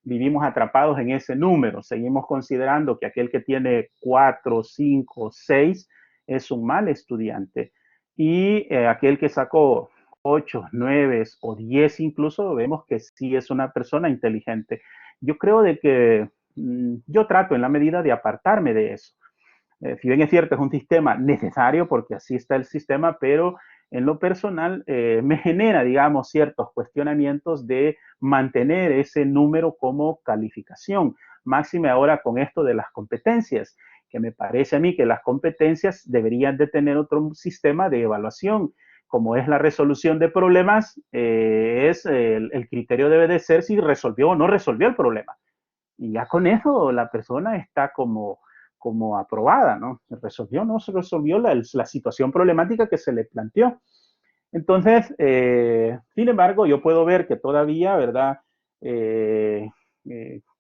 S1: vivimos atrapados en ese número. Seguimos considerando que aquel que tiene 4, 5, 6 es un mal estudiante. Y aquel que sacó 8, 9 o 10 incluso, vemos que sí es una persona inteligente. Yo creo de que yo trato en la medida de apartarme de eso. Si bien es cierto, es un sistema necesario porque así está el sistema, pero en lo personal me genera, digamos, ciertos cuestionamientos de mantener ese número como calificación. Máxime ahora con esto de las competencias, que me parece a mí que las competencias deberían de tener otro sistema de evaluación. Como es la resolución de problemas, el criterio debe de ser si resolvió o no resolvió el problema. Y ya con eso la persona está como aprobada, ¿no? ¿Se resolvió o no se resolvió la situación problemática que se le planteó? Entonces, sin embargo, yo puedo ver que todavía, ¿verdad?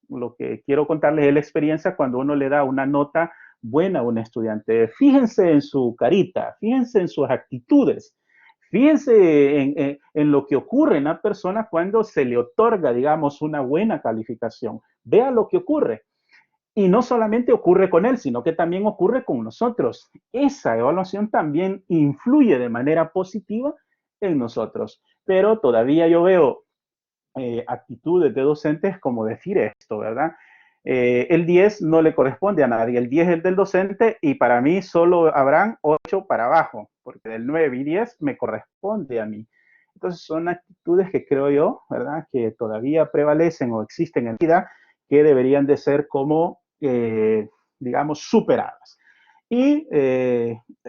S1: Lo que quiero contarles es la experiencia cuando uno le da una nota buena a un estudiante. Fíjense en su carita, fíjense en sus actitudes, fíjense en lo que ocurre en la persona cuando se le otorga, digamos, una buena calificación. Vea lo que ocurre. Y no solamente ocurre con él, sino que también ocurre con nosotros. Esa evaluación también influye de manera positiva en nosotros. Pero todavía yo veo actitudes de docentes como decir esto, ¿verdad? El 10 no le corresponde a nadie, el 10 es del docente y para mí solo habrán 8 para abajo, porque del 9 y 10 me corresponde a mí. Entonces son actitudes que creo yo, ¿verdad?, que todavía prevalecen o existen en la vida, que deberían de ser como, digamos, superadas. Y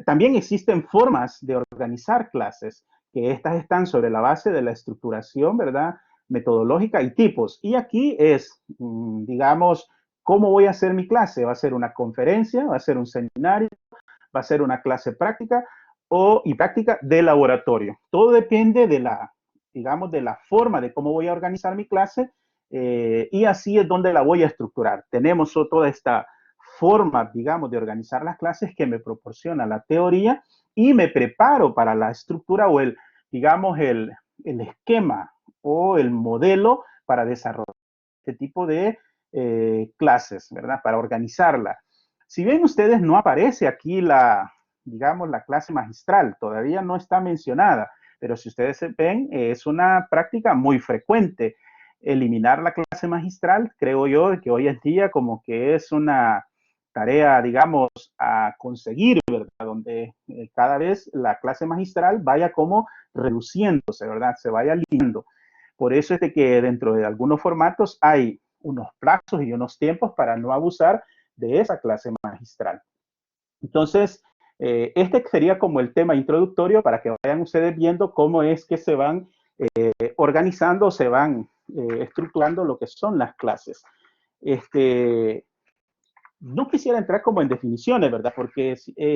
S1: también existen formas de organizar clases, que estas están sobre la base de la estructuración, ¿verdad?, metodológica y tipos. Y aquí es, digamos, ¿cómo voy a hacer mi clase? ¿Va a ser una conferencia? ¿Va a ser un seminario? ¿Va a ser una clase práctica? Y práctica de laboratorio. Todo depende de la, digamos, de la forma de cómo voy a organizar mi clase, y así es donde la voy a estructurar. Tenemos toda esta forma, digamos, de organizar las clases que me proporciona la teoría y me preparo para la estructura o digamos, el esquema o el modelo para desarrollar este tipo de clases, ¿verdad? Para organizarla. Si bien ustedes no aparece aquí digamos, la clase magistral, todavía no está mencionada, pero si ustedes se ven, es una práctica muy frecuente. Eliminar la clase magistral, creo yo, que hoy en día como que es una tarea, digamos, a conseguir, ¿verdad? Donde cada vez la clase magistral vaya como reduciéndose, ¿verdad? Se vaya limitando. Por eso es de que dentro de algunos formatos hay unos plazos y unos tiempos para no abusar de esa clase magistral. Entonces, este sería como el tema introductorio para que vayan ustedes viendo cómo es que se van organizando, se van estructurando lo que son las clases. No quisiera entrar como en definiciones, ¿verdad? Porque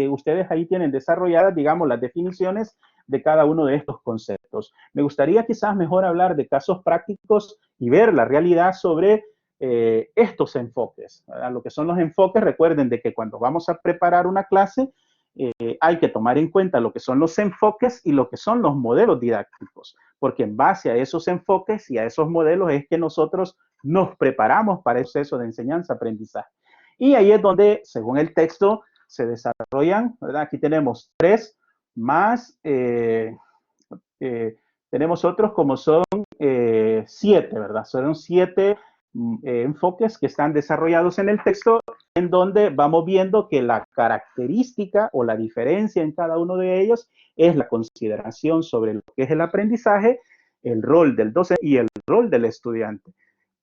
S1: ustedes ahí tienen desarrolladas, digamos, las definiciones de cada uno de estos conceptos. Me gustaría quizás mejor hablar de casos prácticos y ver la realidad sobre estos enfoques, ¿verdad? Lo que son los enfoques, recuerden de que cuando vamos a preparar una clase, hay que tomar en cuenta lo que son los enfoques y lo que son los modelos didácticos, porque en base a esos enfoques y a esos modelos es que nosotros nos preparamos para el proceso de enseñanza-aprendizaje. Y ahí es donde, según el texto, se desarrollan, ¿verdad? Aquí tenemos 3 más, tenemos otros como son 7, ¿verdad? Son 7 enfoques que están desarrollados en el texto, en donde vamos viendo que la característica o la diferencia en cada uno de ellos es la consideración sobre lo que es el aprendizaje, el rol del docente y el rol del estudiante.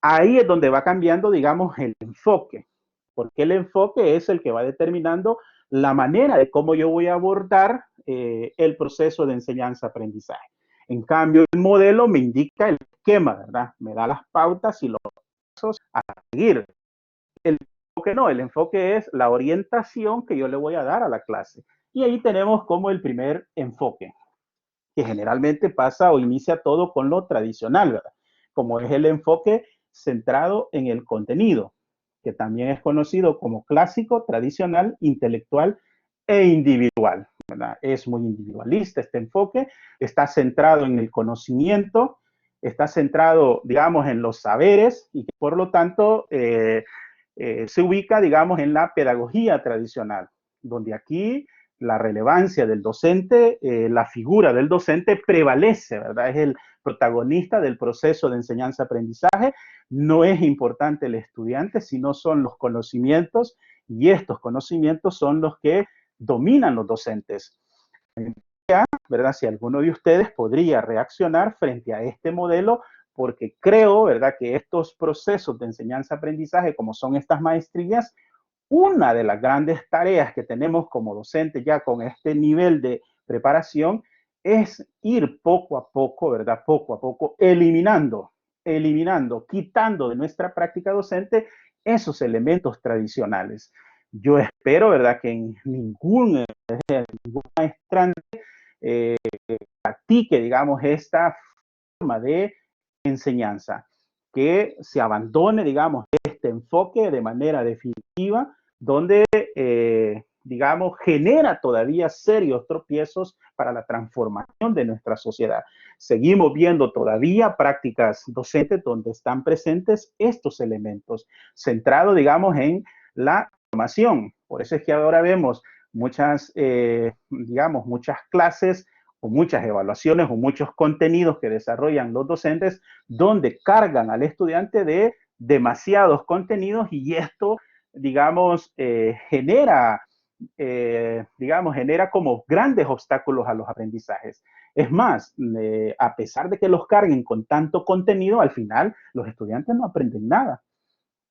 S1: Ahí es donde va cambiando, digamos, el enfoque, porque el enfoque es el que va determinando la manera de cómo yo voy a abordar el proceso de enseñanza-aprendizaje. En cambio, el modelo me indica el esquema, ¿verdad? Me da las pautas y los pasos a seguir. El enfoque no, el enfoque es la orientación que yo le voy a dar a la clase. Y ahí tenemos como el primer enfoque, que generalmente pasa o inicia todo con lo tradicional, ¿verdad? Como es el enfoque centrado en el contenido, que también es conocido como clásico, tradicional, intelectual e individual, ¿verdad? Es muy individualista este enfoque, está centrado en el conocimiento, está centrado, digamos, en los saberes y que por lo tanto se ubica, digamos, en la pedagogía tradicional, donde aquí la relevancia del docente, la figura del docente prevalece, ¿verdad? Es el protagonista del proceso de enseñanza-aprendizaje. No es importante el estudiante, sino son los conocimientos y estos conocimientos son los que dominan los docentes. ¿Verdad? Si alguno de ustedes podría reaccionar frente a este modelo, porque creo, ¿verdad?, que estos procesos de enseñanza-aprendizaje, como son estas maestrías, una de las grandes tareas que tenemos como docentes ya con este nivel de preparación es ir poco a poco, ¿verdad? Poco a poco, eliminando, quitando de nuestra práctica docente esos elementos tradicionales. Yo espero, ¿verdad?, que en ningún maestrante practique, digamos, esta forma de enseñanza, que se abandone, digamos, este enfoque de manera definitiva, donde, digamos, genera todavía serios tropiezos para la transformación de nuestra sociedad. Seguimos viendo todavía prácticas docentes donde están presentes estos elementos, centrado, digamos, en la formación. Por eso es que ahora vemos muchas, digamos, muchas clases o muchas evaluaciones o muchos contenidos que desarrollan los docentes donde cargan al estudiante de demasiados contenidos y esto, digamos, genera como grandes obstáculos a los aprendizajes. Es más, a pesar de que los carguen con tanto contenido, al final los estudiantes no aprenden nada.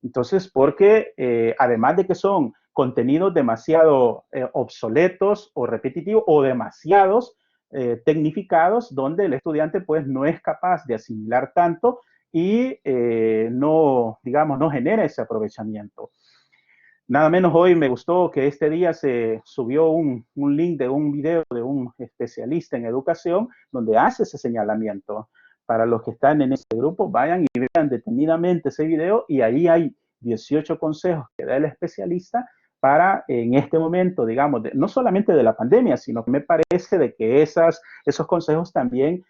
S1: Entonces, porque además de que son contenidos demasiado obsoletos o repetitivos o demasiados tecnificados, donde el estudiante pues no es capaz de asimilar tanto y no, digamos, no genera ese aprovechamiento. Nada menos hoy me gustó que este día se subió un link de un video de un especialista en educación donde hace ese señalamiento. Para los que están en ese grupo, vayan y vean detenidamente ese video y ahí hay 18 consejos que da el especialista para en este momento, digamos, no solamente de la pandemia, sino que me parece de que esos consejos también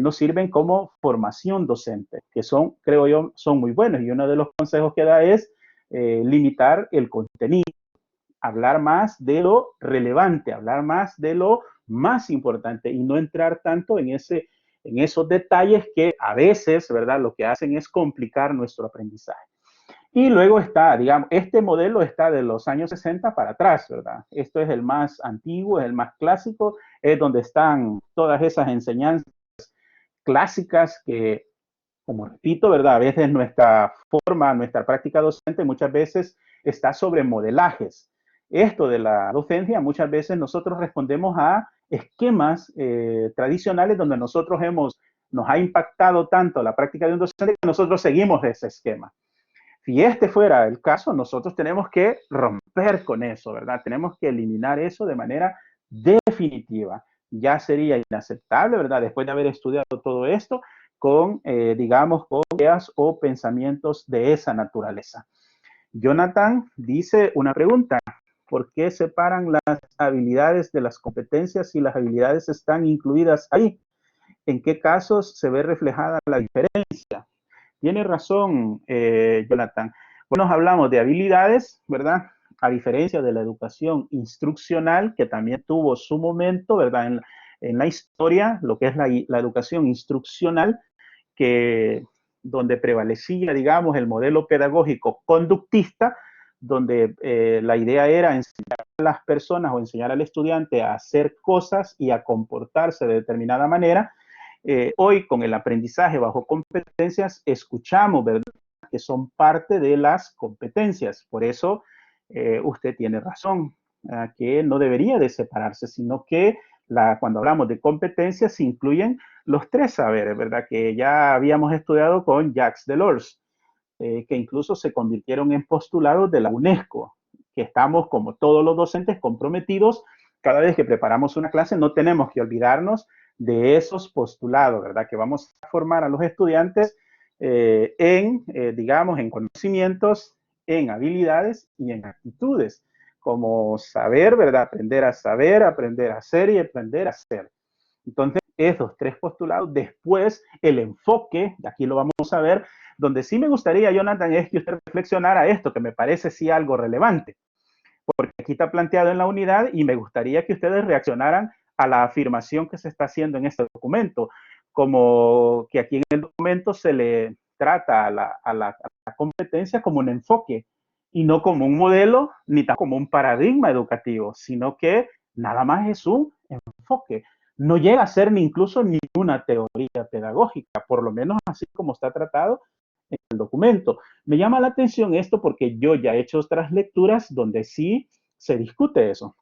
S1: nos sirven como formación docente, que son, creo yo, son muy buenos. Y uno de los consejos que da es limitar el contenido, hablar más de lo relevante, hablar más de lo más importante y no entrar tanto en esos detalles que a veces, ¿verdad?, lo que hacen es complicar nuestro aprendizaje. Y luego está, digamos, este modelo está de los años 60 para atrás, ¿verdad? Esto es el más antiguo, es el más clásico, es donde están todas esas enseñanzas clásicas que, como repito, ¿verdad? A veces nuestra forma, nuestra práctica docente muchas veces está sobre modelajes. Esto de la docencia, muchas veces nosotros respondemos a esquemas tradicionales donde nos ha impactado tanto la práctica de un docente que nosotros seguimos ese esquema. Si este fuera el caso, nosotros tenemos que romper con eso, ¿verdad? Tenemos que eliminar eso de manera definitiva. Ya sería inaceptable, ¿verdad? Después de haber estudiado todo esto, con, digamos, con ideas o pensamientos de esa naturaleza. Jonathan dice una pregunta. ¿Por qué separan las habilidades de las competencias si las habilidades están incluidas ahí? ¿En qué casos se ve reflejada la diferencia? Tiene razón, Jonathan. Bueno, hablamos de habilidades, ¿verdad? A diferencia de la educación instruccional, que también tuvo su momento, ¿verdad? En la historia, lo que es la educación instruccional, que donde prevalecía, digamos, el modelo pedagógico conductista, donde la idea era enseñar a las personas o enseñar al estudiante a hacer cosas y a comportarse de determinada manera. Hoy, con el aprendizaje bajo competencias, escuchamos, ¿verdad?, que son parte de las competencias. Por eso, usted tiene razón, que no debería de separarse, sino que cuando hablamos de competencias se incluyen los tres saberes, ¿verdad?, que ya habíamos estudiado con Jacques Delors, que incluso se convirtieron en postulados de la UNESCO, que estamos, como todos los docentes, comprometidos. Cada vez que preparamos una clase no tenemos que olvidarnos de esos postulados, ¿verdad?, que vamos a formar a los estudiantes digamos, en conocimientos, en habilidades y en actitudes, como saber, ¿verdad?, aprender a saber, aprender a hacer y aprender a hacer. Entonces, esos tres postulados, después el enfoque, aquí lo vamos a ver, donde sí me gustaría, Jonathan, es que usted reflexionara esto, que me parece sí algo relevante, porque aquí está planteado en la unidad y me gustaría que ustedes reaccionaran a la afirmación que se está haciendo en este documento, como que aquí en el documento se le trata a la competencia como un enfoque y no como un modelo ni tampoco como un paradigma educativo, sino que nada más es un enfoque. No llega a ser ni incluso ni una teoría pedagógica, por lo menos así como está tratado en el documento. Me llama la atención esto porque yo ya he hecho otras lecturas donde sí se discute eso.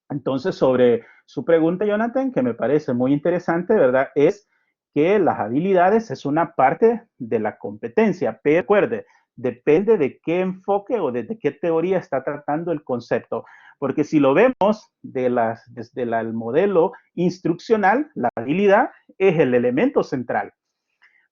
S1: Entonces, sobre su pregunta, Jonathan, que me parece muy interesante, ¿verdad?, es que las habilidades es una parte de la competencia, pero recuerde, depende de qué enfoque o desde qué teoría está tratando el concepto, porque si lo vemos desde el modelo instruccional, la habilidad es el elemento central.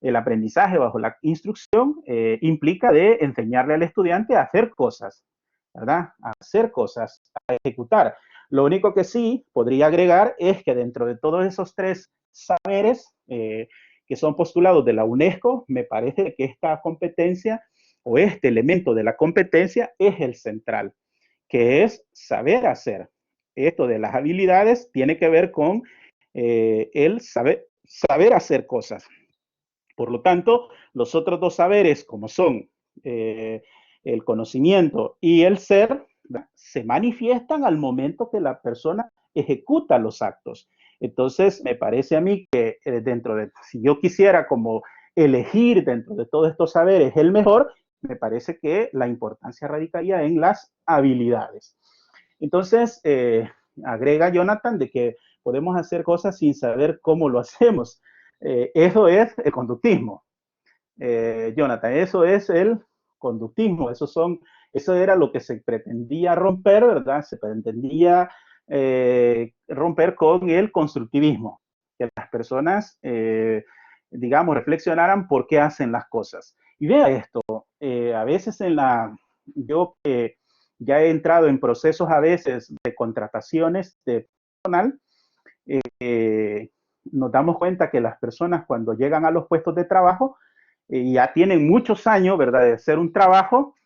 S1: El aprendizaje bajo la instrucción implica de enseñarle al estudiante a hacer cosas, ¿verdad?, a hacer cosas, a ejecutar. Lo único que sí podría agregar es que dentro de todos esos tres saberes que son postulados de la UNESCO, me parece que esta competencia o este elemento de la competencia es el central, que es saber hacer. Esto de las habilidades tiene que ver con el saber hacer cosas. Por lo tanto, los otros dos saberes, como son el conocimiento y el ser, se manifiestan al momento que la persona ejecuta los actos. Entonces, me parece a mí que si yo quisiera como elegir dentro de todos estos saberes el mejor, me parece que la importancia radicaría en las habilidades. Entonces, agrega Jonathan de que podemos hacer cosas sin saber cómo lo hacemos. Eso es el conductismo. Jonathan, eso es el conductismo. Eso era lo que se pretendía romper, ¿verdad? Se pretendía romper con el constructivismo. Que las personas, digamos, reflexionaran por qué hacen las cosas. Y vea esto, a veces yo ya he entrado en procesos a veces de contrataciones de personal, nos damos cuenta que las personas cuando llegan a los puestos de trabajo ya tienen muchos años, ¿verdad?, de hacer un trabajo,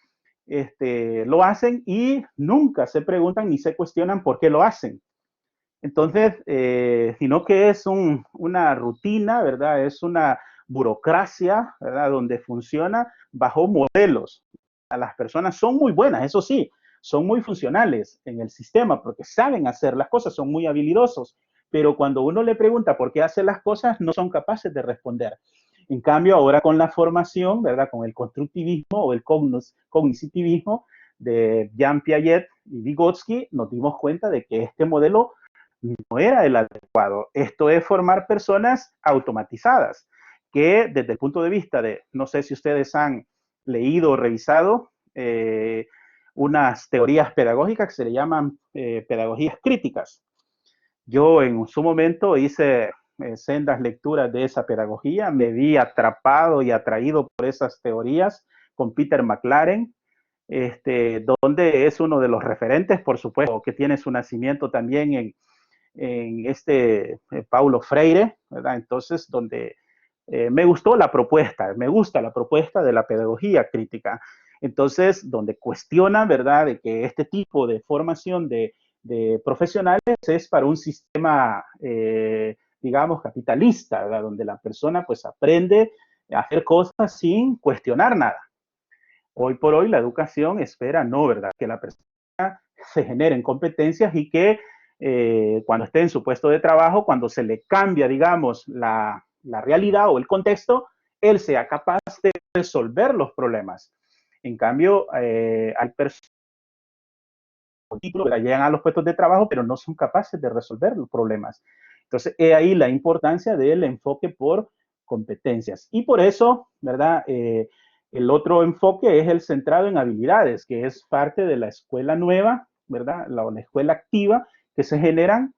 S1: lo hacen y nunca se preguntan ni se cuestionan por qué lo hacen. Entonces, sino que es una rutina, ¿verdad?, es una burocracia, ¿verdad?, donde funciona bajo modelos. Las personas son muy buenas, eso sí, son muy funcionales en el sistema porque saben hacer las cosas, son muy habilidosos, pero cuando uno le pregunta por qué hace las cosas, no son capaces de responder. En cambio, ahora con la formación, ¿verdad?, con el constructivismo o el cognitivismo de Jean Piaget y Vygotsky, nos dimos cuenta de que este modelo no era el adecuado. Esto es formar personas automatizadas, que desde el punto de vista de, no sé si ustedes han leído o revisado unas teorías pedagógicas que se le llaman pedagogías críticas. Yo en su momento hice sendas lecturas de esa pedagogía, me vi atrapado y atraído por esas teorías con Peter McLaren, donde es uno de los referentes, por supuesto, que tiene su nacimiento también en Paulo Freire, ¿verdad? Entonces, donde me gusta la propuesta de la pedagogía crítica. Entonces, donde cuestiona, ¿verdad?, de que este tipo de formación de profesionales es para un sistema, digamos, capitalista, ¿verdad?, donde la persona pues aprende hacer cosas sin cuestionar nada. Hoy por hoy la educación espera, no, ¿verdad? Que la persona se generen competencias y que cuando esté en su puesto de trabajo, cuando se le cambia, digamos, la realidad o el contexto, él sea capaz de resolver los problemas. En cambio, hay personas que llegan a los puestos de trabajo, pero no son capaces de resolver los problemas. Entonces, ahí la importancia del enfoque por competencias. Y por eso, ¿verdad? El otro enfoque es el centrado en habilidades, que es parte de la escuela nueva, ¿verdad? La escuela activa que se generan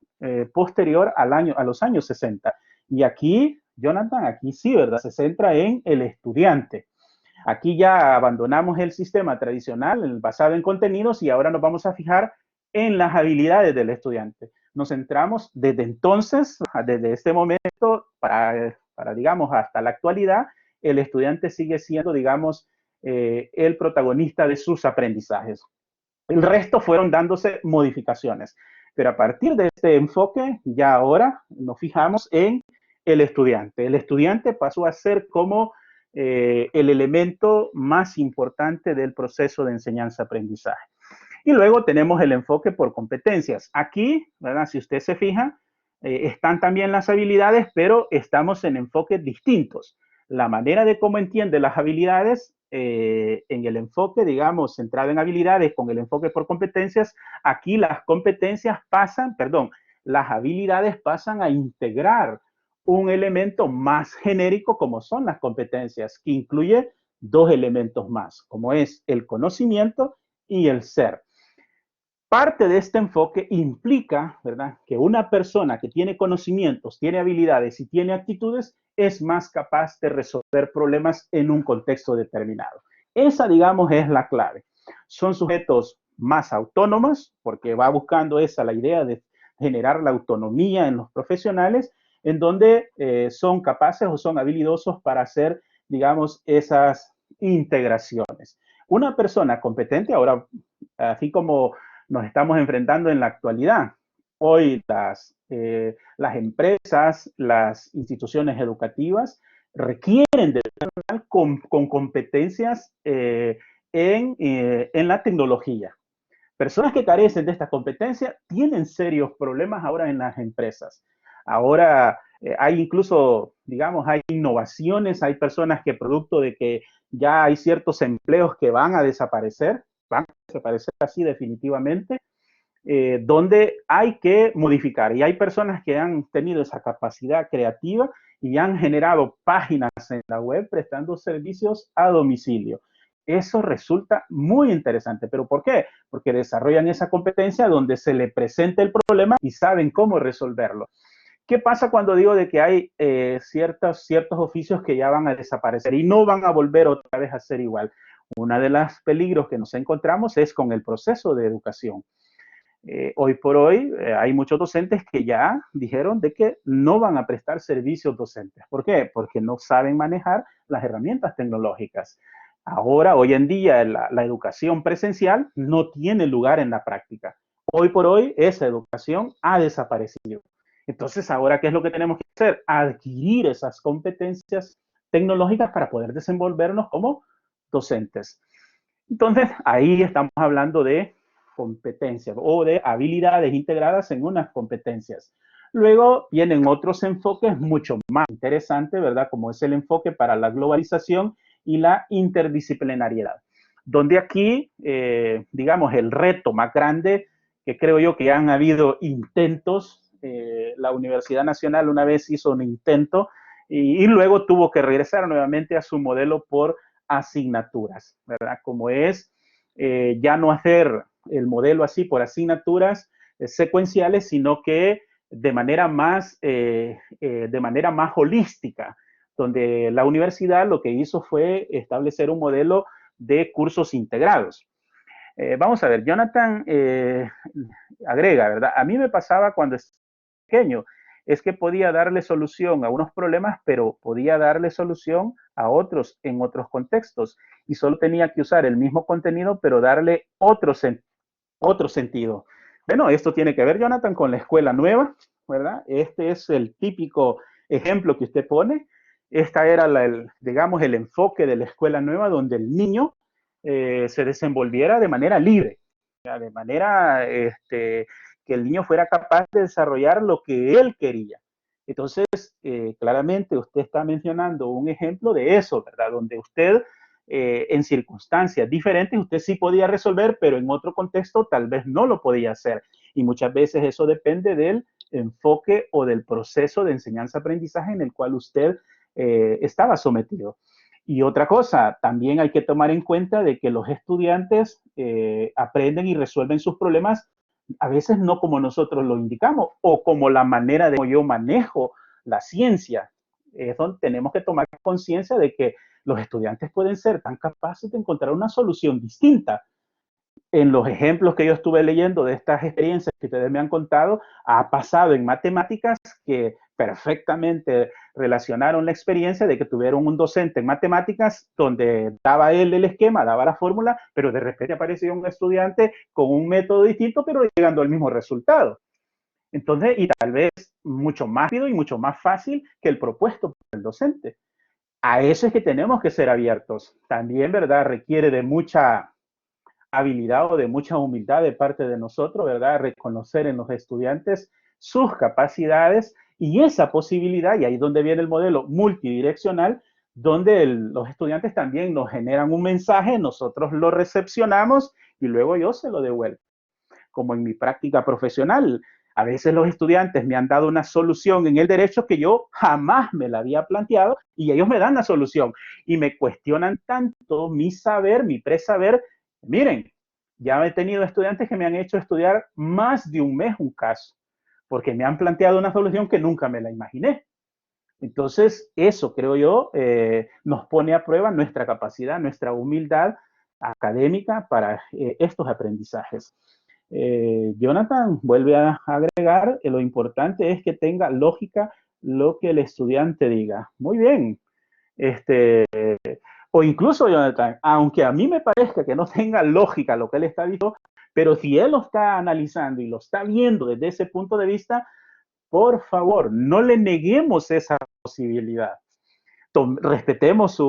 S1: posterior a los años 60. Y aquí, Jonathan, aquí sí, ¿verdad? Se centra en el estudiante. Aquí ya abandonamos el sistema tradicional basado en contenidos y ahora nos vamos a fijar en las habilidades del estudiante. Nos centramos desde entonces, desde este momento, digamos, hasta la actualidad, el estudiante sigue siendo, digamos, el protagonista de sus aprendizajes. El resto fueron dándose modificaciones. Pero a partir de este enfoque, ya ahora nos fijamos en el estudiante. El estudiante pasó a ser como el elemento más importante del proceso de enseñanza-aprendizaje. Y luego tenemos el enfoque por competencias. Aquí, ¿verdad? Si usted se fija, están también las habilidades, pero estamos en enfoques distintos. La manera de cómo entiende las habilidades en el enfoque, digamos, centrado en habilidades con el enfoque por competencias, aquí las competencias pasan, perdón, las habilidades pasan a integrar un elemento más genérico como son las competencias, que incluye dos elementos más, como es el conocimiento y el ser. Parte de este enfoque implica, ¿verdad?, que una persona que tiene conocimientos, tiene habilidades y tiene actitudes es más capaz de resolver problemas en un contexto determinado. Esa, digamos, es la clave. Son sujetos más autónomos, porque va buscando esa la idea de generar la autonomía en los profesionales, en donde son capaces o son habilidosos para hacer, digamos, esas integraciones. Una persona competente, ahora, así como nos estamos enfrentando en la actualidad. Hoy las empresas, las instituciones educativas requieren de personal con competencias en la tecnología. Personas que carecen de esta competencia tienen serios problemas ahora en las empresas. Ahora hay incluso, digamos, hay innovaciones, hay personas que producto de que ya hay ciertos empleos que van a desaparecer así definitivamente, donde hay que modificar. Y hay personas que han tenido esa capacidad creativa y han generado páginas en la web prestando servicios a domicilio. Eso resulta muy interesante. ¿Pero por qué? Porque desarrollan esa competencia donde se le presenta el problema y saben cómo resolverlo. ¿Qué pasa cuando digo de que hay ciertos oficios que ya van a desaparecer y no van a volver otra vez a ser igual? Uno de los peligros que nos encontramos es con el proceso de educación. Hoy por hoy hay muchos docentes que ya dijeron de que no van a prestar servicios docentes. ¿Por qué? Porque no saben manejar las herramientas tecnológicas. Ahora, hoy en día, la educación presencial no tiene lugar en la práctica. Hoy por hoy, esa educación ha desaparecido. Entonces, ahora, ¿qué es lo que tenemos que hacer? Adquirir esas competencias tecnológicas para poder desenvolvernos como docentes. Entonces, ahí estamos hablando de competencias o de habilidades integradas en unas competencias. Luego vienen otros enfoques mucho más interesantes, ¿verdad? Como es el enfoque para la globalización y la interdisciplinariedad. Donde aquí, digamos, el reto más grande, que creo yo que han habido intentos, la Universidad Nacional una vez hizo un intento y luego tuvo que regresar nuevamente a su modelo por asignaturas, ¿verdad? Como es ya no hacer el modelo así por asignaturas secuenciales, sino que de manera más holística, donde la universidad lo que hizo fue establecer un modelo de cursos integrados. Vamos a ver, Jonathan agrega, ¿verdad? A mí me pasaba cuando estaba pequeño, es que podía darle solución a unos problemas, pero podía darle solución a otros en otros contextos. Y solo tenía que usar el mismo contenido, pero darle otro sentido. Bueno, esto tiene que ver, Jonathan, con la escuela nueva, ¿verdad? Este es el típico ejemplo que usted pone. Esta era, digamos, el enfoque de la escuela nueva, donde el niño se desenvolviera de manera libre, de manera que el niño fuera capaz de desarrollar lo que él quería. Entonces, claramente usted está mencionando un ejemplo de eso, ¿verdad? Donde usted, en circunstancias diferentes, usted sí podía resolver, pero en otro contexto tal vez no lo podía hacer. Y muchas veces eso depende del enfoque o del proceso de enseñanza-aprendizaje en el cual usted estaba sometido. Y otra cosa, también hay que tomar en cuenta de que los estudiantes aprenden y resuelven sus problemas a veces no como nosotros lo indicamos o como la manera de cómo yo manejo la ciencia. Eso tenemos que tomar conciencia de que los estudiantes pueden ser tan capaces de encontrar una solución distinta. En los ejemplos que yo estuve leyendo de estas experiencias que ustedes me han contado, ha pasado en matemáticas que perfectamente relacionaron la experiencia de que tuvieron un docente en matemáticas donde daba él el esquema, daba la fórmula, pero de repente apareció un estudiante con un método distinto, pero llegando al mismo resultado. Entonces, y tal vez mucho más rápido y mucho más fácil que el propuesto por el docente. A eso es que tenemos que ser abiertos. También, ¿verdad? Requiere de mucha habilidad o de mucha humildad de parte de nosotros, ¿verdad? Reconocer en los estudiantes sus capacidades y esa posibilidad, y ahí es donde viene el modelo multidireccional, donde los estudiantes también nos generan un mensaje, nosotros lo recepcionamos y luego yo se lo devuelvo. Como en mi práctica profesional, a veces los estudiantes me han dado una solución en el derecho que yo jamás me la había planteado y ellos me dan la solución y me cuestionan tanto mi saber, mi presaber. Miren, ya he tenido estudiantes que me han hecho estudiar más de un mes un caso, porque me han planteado una solución que nunca me la imaginé. Entonces, eso creo yo nos pone a prueba nuestra capacidad, nuestra humildad académica para estos aprendizajes. Jonathan vuelve a agregar, lo importante es que tenga lógica lo que el estudiante diga. Muy bien. O incluso, Jonathan, aunque a mí me parezca que no tenga lógica lo que él está diciendo, pero si él lo está analizando y lo está viendo desde ese punto de vista, por favor, no le neguemos esa posibilidad. Respetemos su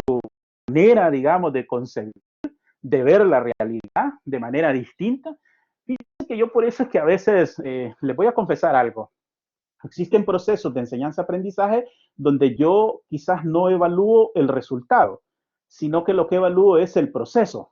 S1: manera, digamos, de concebir, de ver la realidad de manera distinta. Fíjense que yo por eso es que a veces les voy a confesar algo. Existen procesos de enseñanza-aprendizaje donde yo quizás no evalúo el resultado, sino que lo que evalúo es el proceso.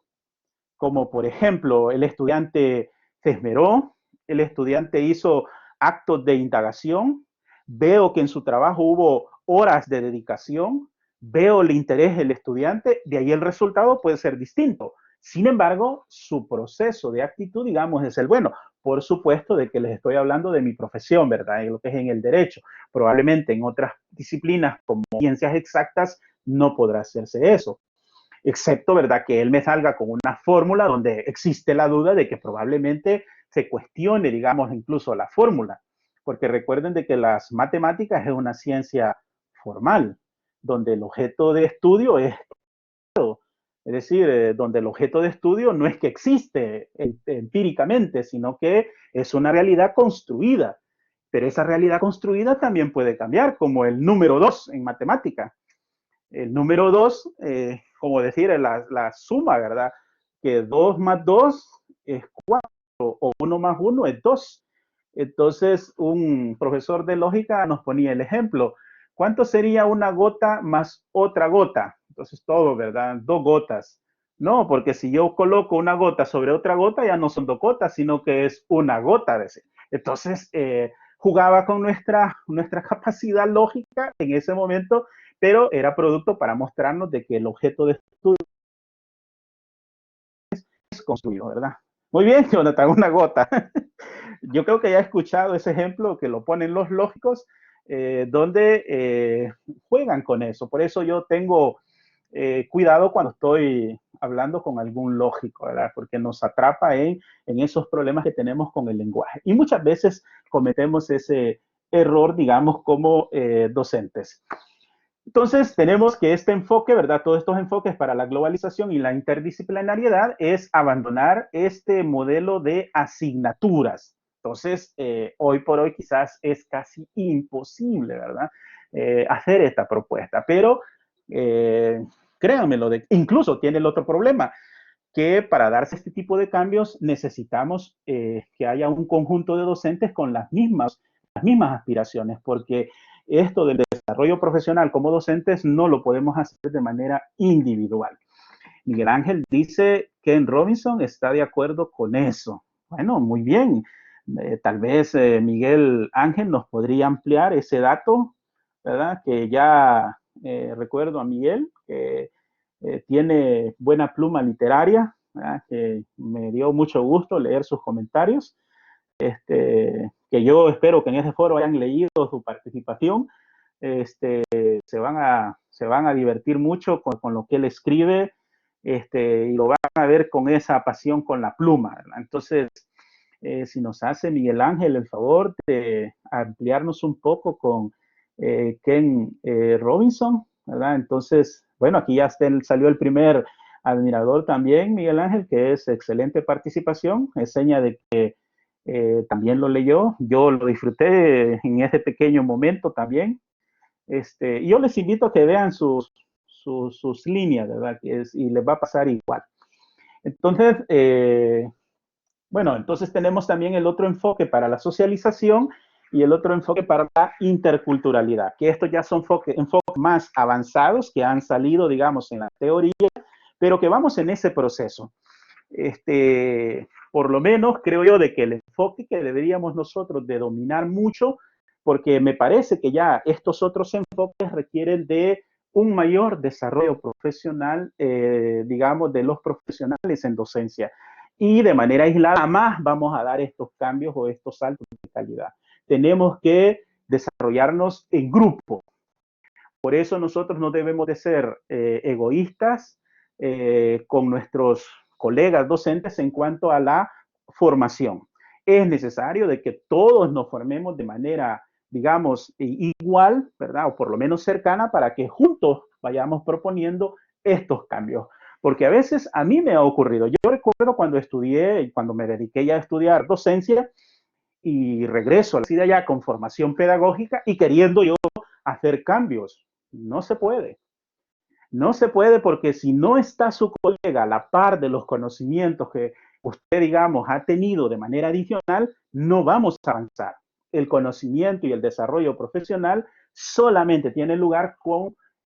S1: Como por ejemplo, el estudiante se esmeró, el estudiante hizo actos de indagación, veo que en su trabajo hubo horas de dedicación, veo el interés del estudiante, de ahí el resultado puede ser distinto. Sin embargo, su proceso de actitud, digamos, es el bueno. Por supuesto de que les estoy hablando de mi profesión, ¿verdad? En lo que es en el derecho. Probablemente en otras disciplinas como ciencias exactas no podrá hacerse eso. Excepto, ¿verdad? Que él me salga con una fórmula donde existe la duda de que probablemente se cuestione, digamos, incluso la fórmula. Porque recuerden de que las matemáticas es una ciencia formal, donde el objeto de estudio es decir, donde el objeto de estudio no es que existe empíricamente, sino que es una realidad construida. Pero esa realidad construida también puede cambiar, como el número 2 en matemática. El número 2, como decir, la suma, ¿verdad? Que 2 más 2 es 4 o 1 más 1 es 2. Entonces, un profesor de lógica nos ponía el ejemplo. ¿Cuánto sería una gota más otra gota? Entonces, todo, ¿verdad? 2 gotas. No, porque si yo coloco una gota sobre otra gota, ya no son 2 gotas, sino que es una gota. Entonces, jugaba con nuestra capacidad lógica en ese momento, pero era producto para mostrarnos de que el objeto de estudio es construido, ¿verdad? Muy bien, Jonathan, una gota. Yo creo que ya he escuchado ese ejemplo que lo ponen los lógicos, donde juegan con eso. Por eso yo tengo cuidado cuando estoy hablando con algún lógico, ¿verdad? Porque nos atrapa en esos problemas que tenemos con el lenguaje. Y muchas veces cometemos ese error, digamos, como docentes. Entonces, tenemos que este enfoque, ¿verdad? Todos estos enfoques para la globalización y la interdisciplinariedad es abandonar este modelo de asignaturas. Entonces, hoy por hoy quizás es casi imposible, ¿verdad? hacer esta propuesta. Pero créanmelo, incluso tiene el otro problema, que para darse este tipo de cambios necesitamos que haya un conjunto de docentes con las mismas aspiraciones, porque esto del desarrollo profesional como docentes no lo podemos hacer de manera individual. Miguel Ángel dice que Ken Robinson está de acuerdo con eso. Bueno, muy bien. Tal vez Miguel Ángel nos podría ampliar ese dato, ¿verdad? Que ya recuerdo a Miguel, que tiene buena pluma literaria, ¿verdad? Que me dio mucho gusto leer sus comentarios, que yo espero que en ese foro hayan leído su participación. Se van a divertir mucho con lo que él escribe, y lo van a ver con esa pasión con la pluma, ¿verdad? Entonces, si nos hace Miguel Ángel el favor de ampliarnos un poco con Ken Robinson, ¿verdad? Entonces, bueno, aquí ya salió el primer admirador también, Miguel Ángel, que es excelente participación, es seña de que también lo leyó, yo lo disfruté en ese pequeño momento también. Y yo les invito a que vean sus líneas, ¿verdad? Y les va a pasar igual. Entonces, bueno, entonces tenemos también el otro enfoque para la socialización y el otro enfoque para la interculturalidad, que estos ya son enfoques más avanzados que han salido, digamos, en la teoría, pero que vamos en ese proceso. Por lo menos creo yo de que el enfoque que deberíamos nosotros de dominar mucho, porque me parece que ya estos otros enfoques requieren de un mayor desarrollo profesional, digamos, de los profesionales en docencia. Y de manera aislada más vamos a dar estos cambios o estos saltos de calidad. Tenemos que desarrollarnos en grupo. Por eso nosotros no debemos de ser egoístas con nuestros colegas docentes en cuanto a la formación. Es necesario de que todos nos formemos de manera, digamos, igual, ¿verdad? O por lo menos cercana para que juntos vayamos proponiendo estos cambios. Porque a veces a mí me ha ocurrido. Yo recuerdo cuando estudié, cuando me dediqué ya a estudiar docencia y regreso a la ciudad ya con formación pedagógica y queriendo yo hacer cambios. No se puede. No se puede porque si no está su colega a la par de los conocimientos que usted, digamos, ha tenido de manera adicional, no vamos a avanzar. El conocimiento y el desarrollo profesional solamente tiene lugar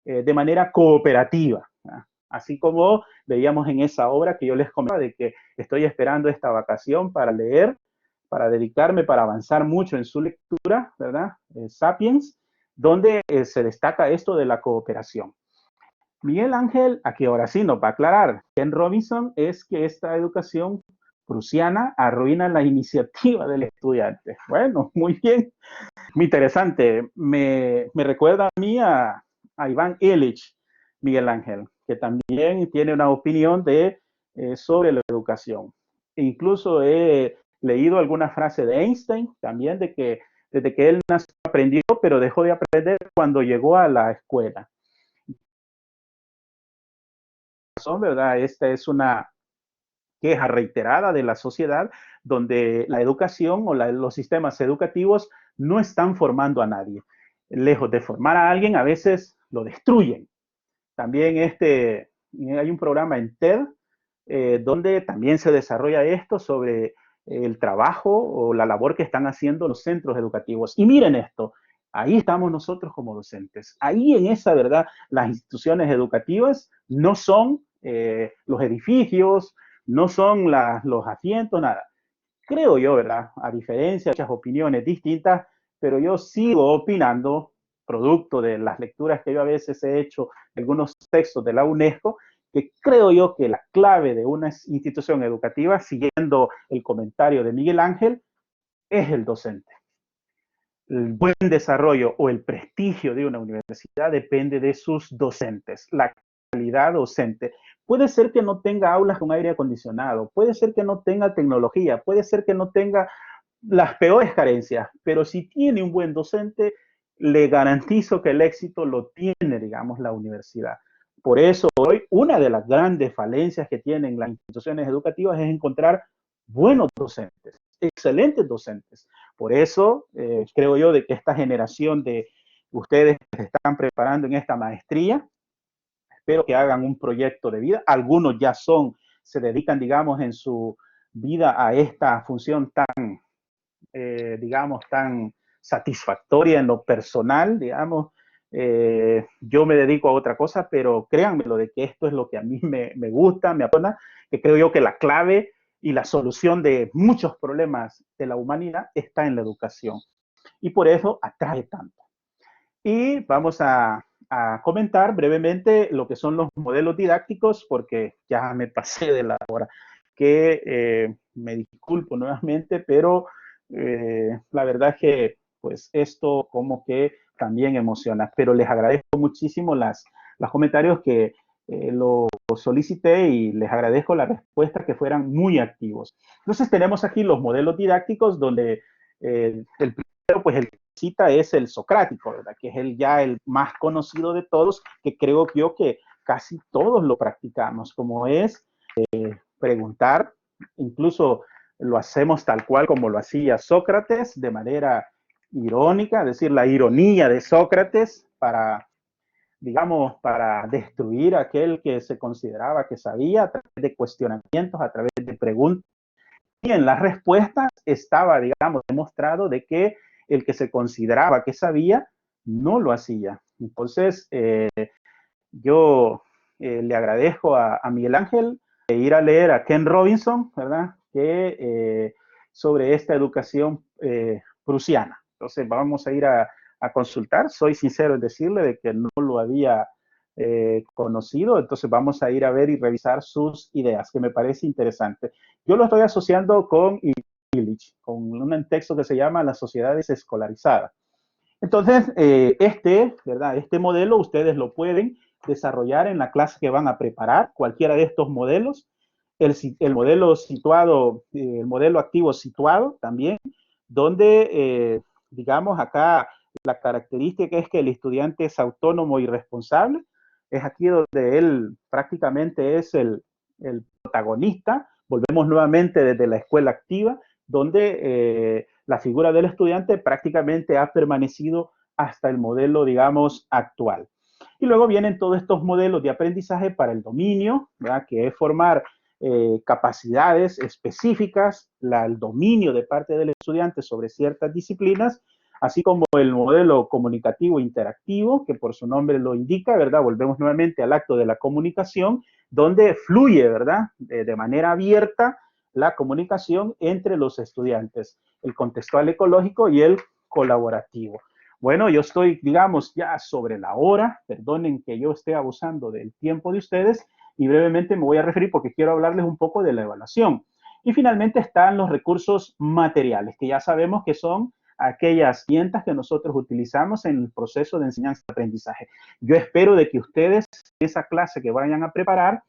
S1: de manera cooperativa. ¿Ah? Así como veíamos en esa obra que yo les comentaba de que estoy esperando esta vacación para leer, para dedicarme, para avanzar mucho en su lectura, ¿verdad? Sapiens, donde se destaca esto de la cooperación. Miguel Ángel, aquí ahora sí nos va a aclarar, Ken Robinson es que esta educación prusiana arruina la iniciativa del estudiante. Bueno, muy bien, muy interesante. Me recuerda a mí a Iván Illich, Miguel Ángel, que también tiene una opinión sobre la educación. E incluso he leído alguna frase de Einstein también de que desde que él nació aprendió, pero dejó de aprender cuando llegó a la escuela. ¿Verdad? Esta es una queja reiterada de la sociedad donde la educación o los sistemas educativos no están formando a nadie. Lejos de formar a alguien, a veces lo destruyen. También hay un programa en TED donde también se desarrolla esto sobre el trabajo o la labor que están haciendo los centros educativos. Y miren esto, ahí estamos nosotros como docentes. Ahí en esa verdad, las instituciones educativas no son los edificios, no son los asientos, nada. Creo yo, ¿verdad? A diferencia de muchas opiniones distintas, pero yo sigo opinando, producto de las lecturas que yo a veces he hecho, algunos textos de la UNESCO, que creo yo que la clave de una institución educativa, siguiendo el comentario de Miguel Ángel, es el docente. El buen desarrollo o el prestigio de una universidad depende de sus docentes, la calidad docente. Puede ser que no tenga aulas con aire acondicionado, puede ser que no tenga tecnología, puede ser que no tenga las peores carencias, pero si tiene un buen docente, le garantizo que el éxito lo tiene, digamos, la universidad. Por eso hoy una de las grandes falencias que tienen las instituciones educativas es encontrar buenos docentes, excelentes docentes. Por eso creo yo de que esta generación de ustedes se están preparando en esta maestría, espero que hagan un proyecto de vida. Algunos ya se dedican, digamos, en su vida a esta función tan, digamos, tan satisfactoria en lo personal, digamos. Yo me dedico a otra cosa, pero créanme lo de que esto es lo que a mí me gusta, me apasiona, que creo yo que la clave y la solución de muchos problemas de la humanidad está en la educación. Y por eso atrae tanto. Y vamos a comentar brevemente lo que son los modelos didácticos, porque ya me pasé de la hora, que me disculpo nuevamente, pero la verdad es que pues esto como que también emociona, pero les agradezco muchísimo los comentarios que lo solicité y les agradezco la respuesta que fueran muy activos. Entonces tenemos aquí los modelos didácticos donde el primero, pues el cita es el socrático, ¿verdad? Que es el más conocido de todos, que creo yo que casi todos lo practicamos, como es preguntar, incluso lo hacemos tal cual como lo hacía Sócrates, de manera irónica, es decir, la ironía de Sócrates para, digamos, para destruir a aquel que se consideraba que sabía a través de cuestionamientos, a través de preguntas. Y en las respuestas estaba, digamos, demostrado de que el que se consideraba que sabía no lo hacía. Entonces, yo le agradezco a Miguel Ángel ir a leer a Ken Robinson, ¿verdad? Que sobre esta educación prusiana. Entonces, vamos a ir a consultar. Soy sincero en decirle de que no lo había conocido, entonces vamos a ir a ver y revisar sus ideas, que me parece interesante. Yo lo estoy asociando con Illich, con un texto que se llama Las sociedades escolarizadas. Entonces, ¿verdad? Este modelo ustedes lo pueden desarrollar en la clase que van a preparar, cualquiera de estos modelos. El modelo situado, el modelo activo situado también, donde, digamos, acá la característica es que el estudiante es autónomo y responsable. Es aquí donde él prácticamente es el protagonista. Volvemos nuevamente desde la escuela activa, donde la figura del estudiante prácticamente ha permanecido hasta el modelo, digamos, actual. Y luego vienen todos estos modelos de aprendizaje para el dominio, ¿verdad? Que es formar capacidades específicas, el dominio de parte del estudiante sobre ciertas disciplinas, así como el modelo comunicativo interactivo, que por su nombre lo indica, ¿verdad? Volvemos nuevamente al acto de la comunicación, donde fluye, ¿verdad? De manera abierta la comunicación entre los estudiantes, el contextual ecológico y el colaborativo. Bueno, yo estoy, digamos, ya sobre la hora, perdonen que yo esté abusando del tiempo de ustedes y brevemente me voy a referir porque quiero hablarles un poco de la evaluación. Y finalmente están los recursos materiales, que ya sabemos que son aquellas herramientas que nosotros utilizamos en el proceso de enseñanza-aprendizaje. Yo espero de que ustedes, esa clase que vayan a preparar,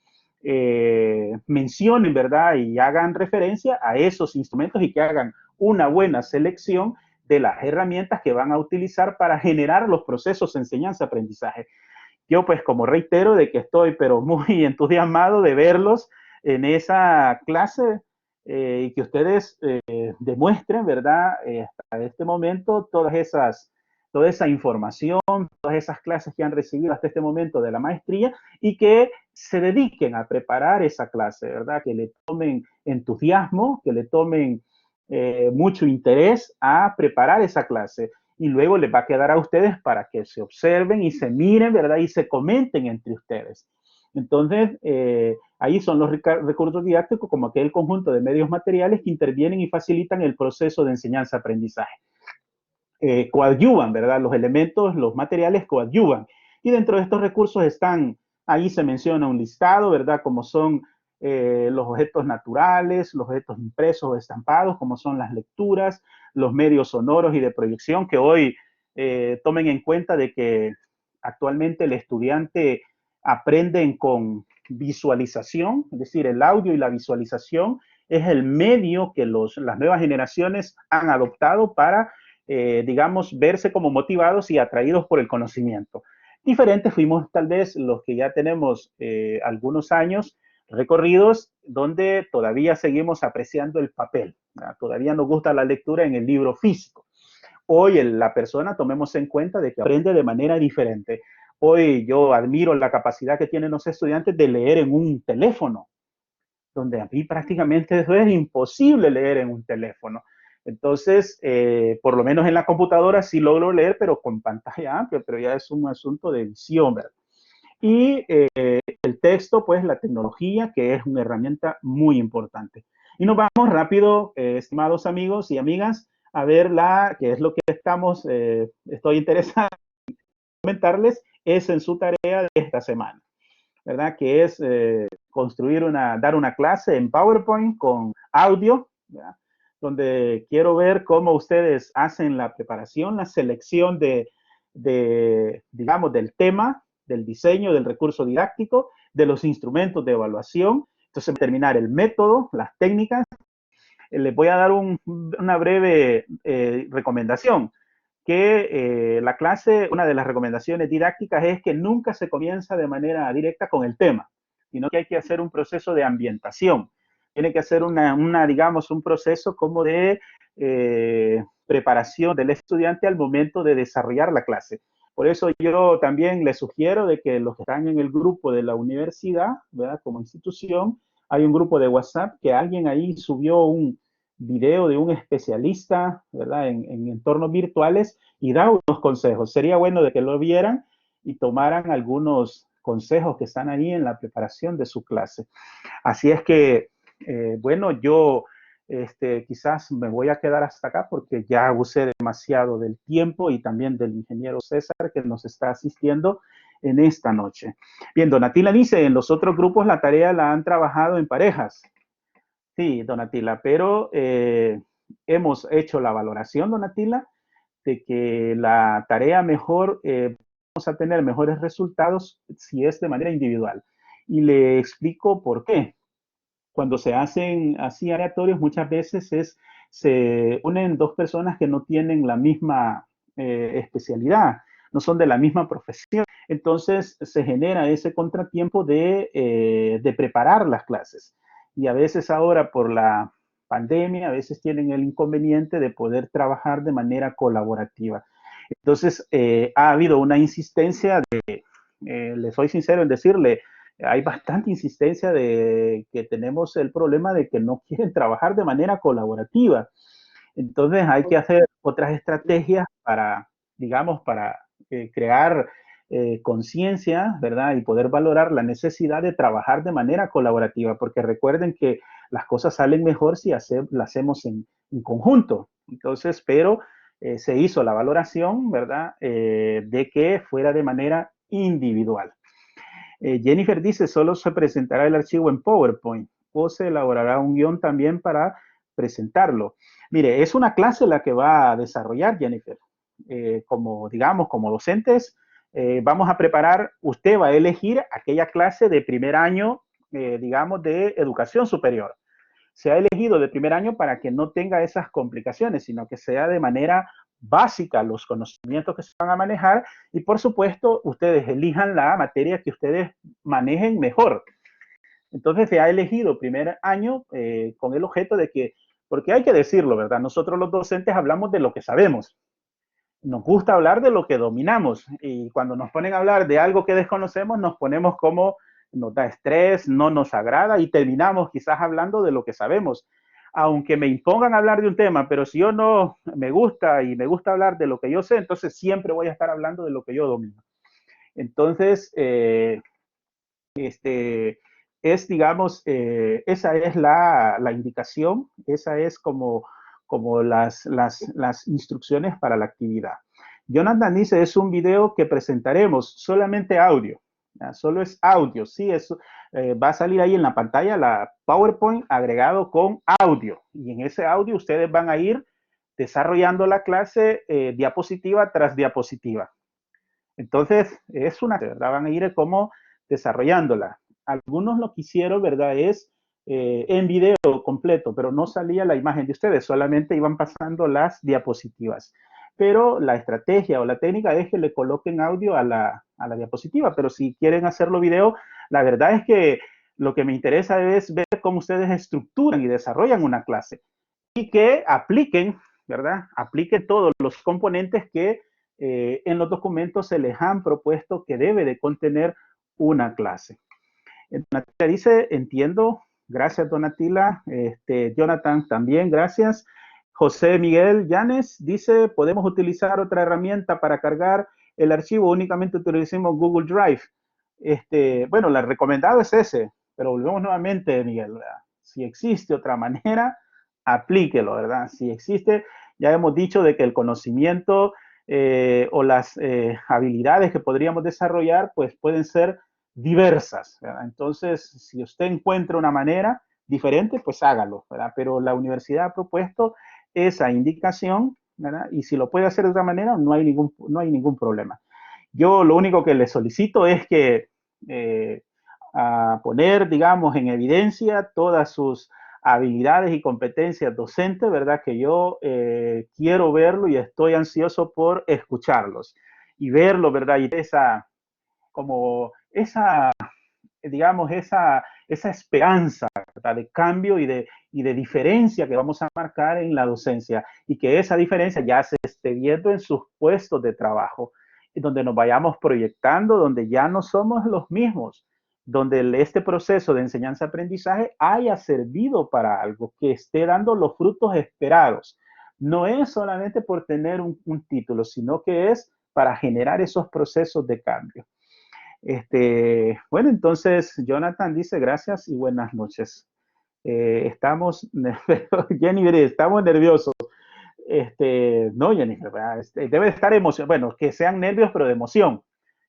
S1: mencionen, ¿verdad? Y hagan referencia a esos instrumentos y que hagan una buena selección de las herramientas que van a utilizar para generar los procesos de enseñanza-aprendizaje. Yo pues como reitero de que estoy pero muy entusiasmado de verlos en esa clase y que ustedes demuestren, ¿verdad? Hasta este momento toda esa información, todas esas clases que han recibido hasta este momento de la maestría y que se dediquen a preparar esa clase, ¿verdad? Que le tomen entusiasmo, que le tomen mucho interés a preparar esa clase y luego les va a quedar a ustedes para que se observen y se miren, ¿verdad? Y se comenten entre ustedes. Entonces, ahí son los recursos didácticos como aquel conjunto de medios materiales que intervienen y facilitan el proceso de enseñanza-aprendizaje. Coadyuvan, ¿verdad? Los elementos, los materiales coadyuvan. Y dentro de estos recursos están, ahí se menciona un listado, ¿verdad? Como son los objetos naturales, los objetos impresos o estampados, como son las lecturas, los medios sonoros y de proyección, que hoy tomen en cuenta de que actualmente el estudiante aprende con visualización, es decir, el audio y la visualización es el medio que las nuevas generaciones han adoptado para digamos, verse como motivados y atraídos por el conocimiento. Diferentes fuimos tal vez los que ya tenemos algunos años recorridos donde todavía seguimos apreciando el papel, ¿verdad? Todavía nos gusta la lectura en el libro físico. Hoy la persona, tomemos en cuenta de que aprende de manera diferente. Hoy yo admiro la capacidad que tienen los estudiantes de leer en un teléfono, donde a mí prácticamente eso es imposible leer en un teléfono. Entonces, por lo menos en la computadora sí logro leer, pero con pantalla amplia, pero ya es un asunto de visión, ¿verdad? Y el texto, pues la tecnología, que es una herramienta muy importante. Y nos vamos rápido, estimados amigos y amigas, a ver que es lo que estoy interesado en comentarles, es en su tarea de esta semana, ¿verdad? Que es dar una clase en PowerPoint con audio, ¿verdad? Donde quiero ver cómo ustedes hacen la preparación, la selección digamos, del tema, del diseño, del recurso didáctico, de los instrumentos de evaluación. Entonces, terminar el método, las técnicas. Les voy a dar una breve recomendación, que la clase, una de las recomendaciones didácticas es que nunca se comienza de manera directa con el tema, sino que hay que hacer un proceso de ambientación. Tiene que hacer digamos, un proceso como de preparación del estudiante al momento de desarrollar la clase. Por eso yo también les sugiero de que los que están en el grupo de la universidad, ¿verdad? Como institución, hay un grupo de WhatsApp que alguien ahí subió un video de un especialista, ¿verdad? En entornos virtuales y da unos consejos. Sería bueno de que lo vieran y tomaran algunos consejos que están ahí en la preparación de su clase. Así es que, bueno, yo quizás me voy a quedar hasta acá porque ya abusé demasiado del tiempo y también del ingeniero César que nos está asistiendo en esta noche. Bien, Donatila dice, en los otros grupos la tarea la han trabajado en parejas. Sí, Donatila, pero hemos hecho la valoración, Donatila, de que la tarea mejor, vamos a tener mejores resultados si es de manera individual. Y le explico por qué. Cuando se hacen así aleatorios, muchas veces se unen dos personas que no tienen la misma especialidad, no son de la misma profesión. Entonces se genera ese contratiempo de preparar las clases. Y a veces ahora por la pandemia, a veces tienen el inconveniente de poder trabajar de manera colaborativa. Entonces ha habido una insistencia le soy sincero en decirle, hay bastante insistencia de que tenemos el problema de que no quieren trabajar de manera colaborativa. Entonces hay que hacer otras estrategias para, digamos, para crear conciencia, ¿verdad? Y poder valorar la necesidad de trabajar de manera colaborativa, porque recuerden que las cosas salen mejor si las hacemos en conjunto. Entonces, pero se hizo la valoración, ¿verdad? De que fuera de manera individual. Jennifer dice, solo se presentará el archivo en PowerPoint o se elaborará un guión también para presentarlo. Mire, es una clase la que va a desarrollar Jennifer. Como, digamos, como docentes, vamos a preparar, usted va a elegir aquella clase de primer año, digamos, de educación superior. Se ha elegido de primer año para que no tenga esas complicaciones, sino que sea de manera básica los conocimientos que se van a manejar y por supuesto ustedes elijan la materia que ustedes manejen mejor. Entonces se ha elegido primer año con el objeto de que, porque hay que decirlo, ¿verdad? Nosotros los docentes hablamos de lo que sabemos. Nos gusta hablar de lo que dominamos y cuando nos ponen a hablar de algo que desconocemos nos ponemos como nos da estrés, no nos agrada y terminamos quizás hablando de lo que sabemos. Aunque me impongan hablar de un tema, pero si yo no me gusta y me gusta hablar de lo que yo sé, entonces siempre voy a estar hablando de lo que yo domino. Entonces, digamos, esa es la indicación, esa es como las instrucciones para la actividad. Jonathan dice, es un video que presentaremos, solamente audio. Solo es audio, sí, eso va a salir ahí en la pantalla la PowerPoint agregado con audio. Y en ese audio ustedes van a ir desarrollando la clase diapositiva tras diapositiva. Entonces, ¿verdad? Van a ir como desarrollándola. Algunos lo que hicieron, ¿verdad? Es en video completo, pero no salía la imagen de ustedes, solamente iban pasando las diapositivas. Pero la estrategia o la técnica es que le coloquen audio a la diapositiva, pero si quieren hacerlo video, la verdad es que lo que me interesa es ver cómo ustedes estructuran y desarrollan una clase y que apliquen ¿verdad? Aplique todos los componentes que en los documentos se les han propuesto que debe de contener una clase. Donatila dice, entiendo, gracias Donatila. Jonathan también, gracias. José Miguel Llanes dice, podemos utilizar otra herramienta para cargar el archivo, únicamente utilicemos Google Drive. Bueno, la recomendado es ese, pero volvemos nuevamente, Miguel, ¿verdad? Si existe otra manera, aplíquelo, ¿verdad? Si existe, ya hemos dicho de que el conocimiento o las habilidades que podríamos desarrollar, pues pueden ser diversas, ¿verdad? Entonces, si usted encuentra una manera diferente, pues hágalo, ¿verdad? Pero la universidad ha propuesto esa indicación, ¿verdad? Y si lo puede hacer de otra manera, no hay ningún problema. Yo lo único que le solicito es que a poner, digamos, en evidencia todas sus habilidades y competencias docentes, ¿verdad? Que yo quiero verlo y estoy ansioso por escucharlos y verlo, ¿verdad? Y digamos, esa esperanza, ¿verdad? De cambio y de diferencia que vamos a marcar en la docencia y que esa diferencia ya se esté viendo en sus puestos de trabajo, donde nos vayamos proyectando, donde ya no somos los mismos, donde este proceso de enseñanza-aprendizaje haya servido para algo, que esté dando los frutos esperados. No es solamente por tener un título, sino que es para generar esos procesos de cambio. Bueno, entonces Jonathan dice gracias y buenas noches. Jennifer, estamos nerviosos. No, Jennifer, debe estar emocionado. Bueno, que sean nervios, pero de emoción.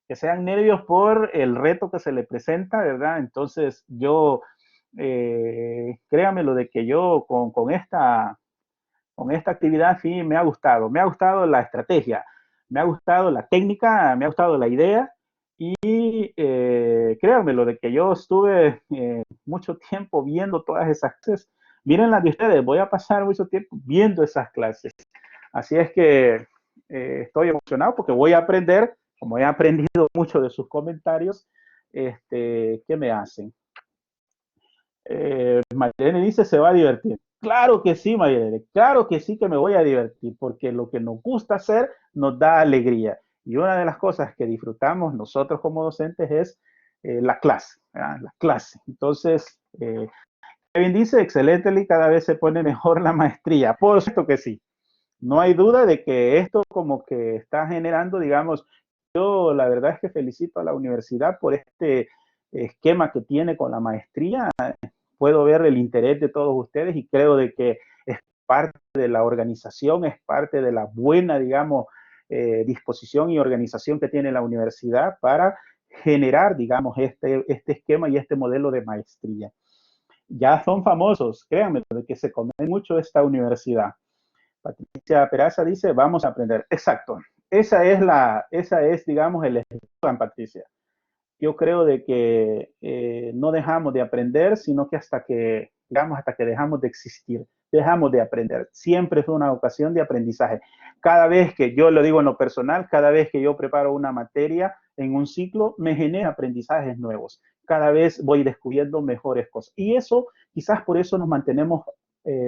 S1: Que sean nervios por el reto que se le presenta, ¿verdad? Entonces, yo, créame lo de que yo con esta actividad sí me ha gustado. Me ha gustado la estrategia, me ha gustado la técnica, me ha gustado la idea y créanme, lo de que yo estuve mucho tiempo viendo todas esas clases. Miren las de ustedes, voy a pasar mucho tiempo viendo esas clases. Así es que estoy emocionado porque voy a aprender, como he aprendido mucho de sus comentarios, ¿qué me hacen? Mayelene dice, se va a divertir. Claro que sí, Mayelene, claro que sí que me voy a divertir, porque lo que nos gusta hacer nos da alegría. Y una de las cosas que disfrutamos nosotros como docentes es la clase, ¿verdad? La clase. Entonces, Kevin dice, excelente, Lee, cada vez se pone mejor la maestría. Por supuesto que sí. No hay duda de que esto como que está generando, digamos, yo la verdad es que felicito a la universidad por este esquema que tiene con la maestría. Puedo ver el interés de todos ustedes y creo de que es parte de la organización, es parte de la buena, digamos, disposición y organización que tiene la universidad para generar, digamos, este esquema y este modelo de maestría. Ya son famosos, créanme, de que se come mucho esta universidad. Patricia Peraza dice, vamos a aprender. Exacto. Esa es, digamos, el eslogan, Patricia. Yo creo de que no dejamos de aprender, sino que hasta que dejamos de existir, dejamos de aprender. Siempre es una ocasión de aprendizaje. Cada vez que yo lo digo en lo personal, cada vez que yo preparo una materia en un ciclo, me genera aprendizajes nuevos. Cada vez voy descubriendo mejores cosas. Y eso, quizás por eso nos mantenemos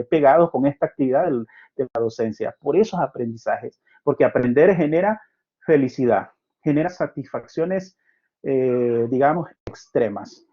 S1: pegados con esta actividad de la docencia, por esos aprendizajes, porque aprender genera felicidad, genera satisfacciones digamos, extremas.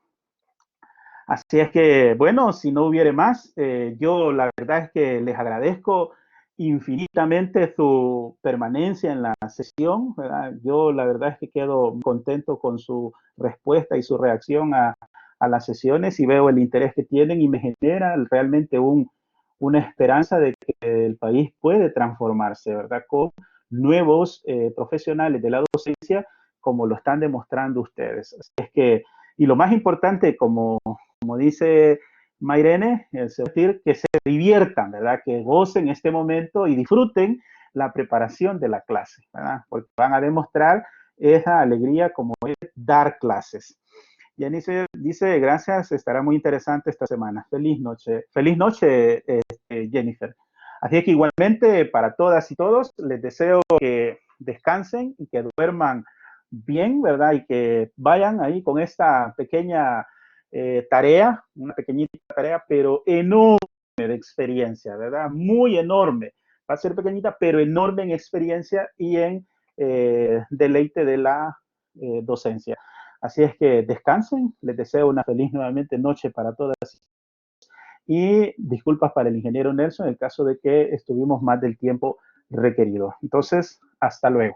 S1: Así es que, bueno, si no hubiere más, yo la verdad es que les agradezco infinitamente su permanencia en la sesión, ¿verdad? Yo la verdad es que quedo muy contento con su respuesta y su reacción a las sesiones y veo el interés que tienen y me genera realmente una esperanza de que el país puede transformarse, ¿verdad? Con nuevos profesionales de la docencia como lo están demostrando ustedes. Así es que, y lo más importante, como dice Mayrene, es decir, que se diviertan, ¿verdad? Que gocen este momento y disfruten la preparación de la clase, ¿verdad? Porque van a demostrar esa alegría como es dar clases. Janice dice, gracias, estará muy interesante esta semana. Feliz noche, Jennifer. Así es que igualmente para todas y todos les deseo que descansen y que duerman bien, ¿verdad? Y que vayan ahí con esta pequeña tarea, una pequeñita tarea, pero enorme de experiencia, ¿verdad? Muy enorme Va a ser pequeñita, pero enorme en experiencia y en deleite de la docencia. Así es que descansen, les deseo una feliz nuevamente noche para todas y disculpas para el ingeniero Nelson en el caso de que estuvimos más del tiempo requerido. Entonces, hasta luego.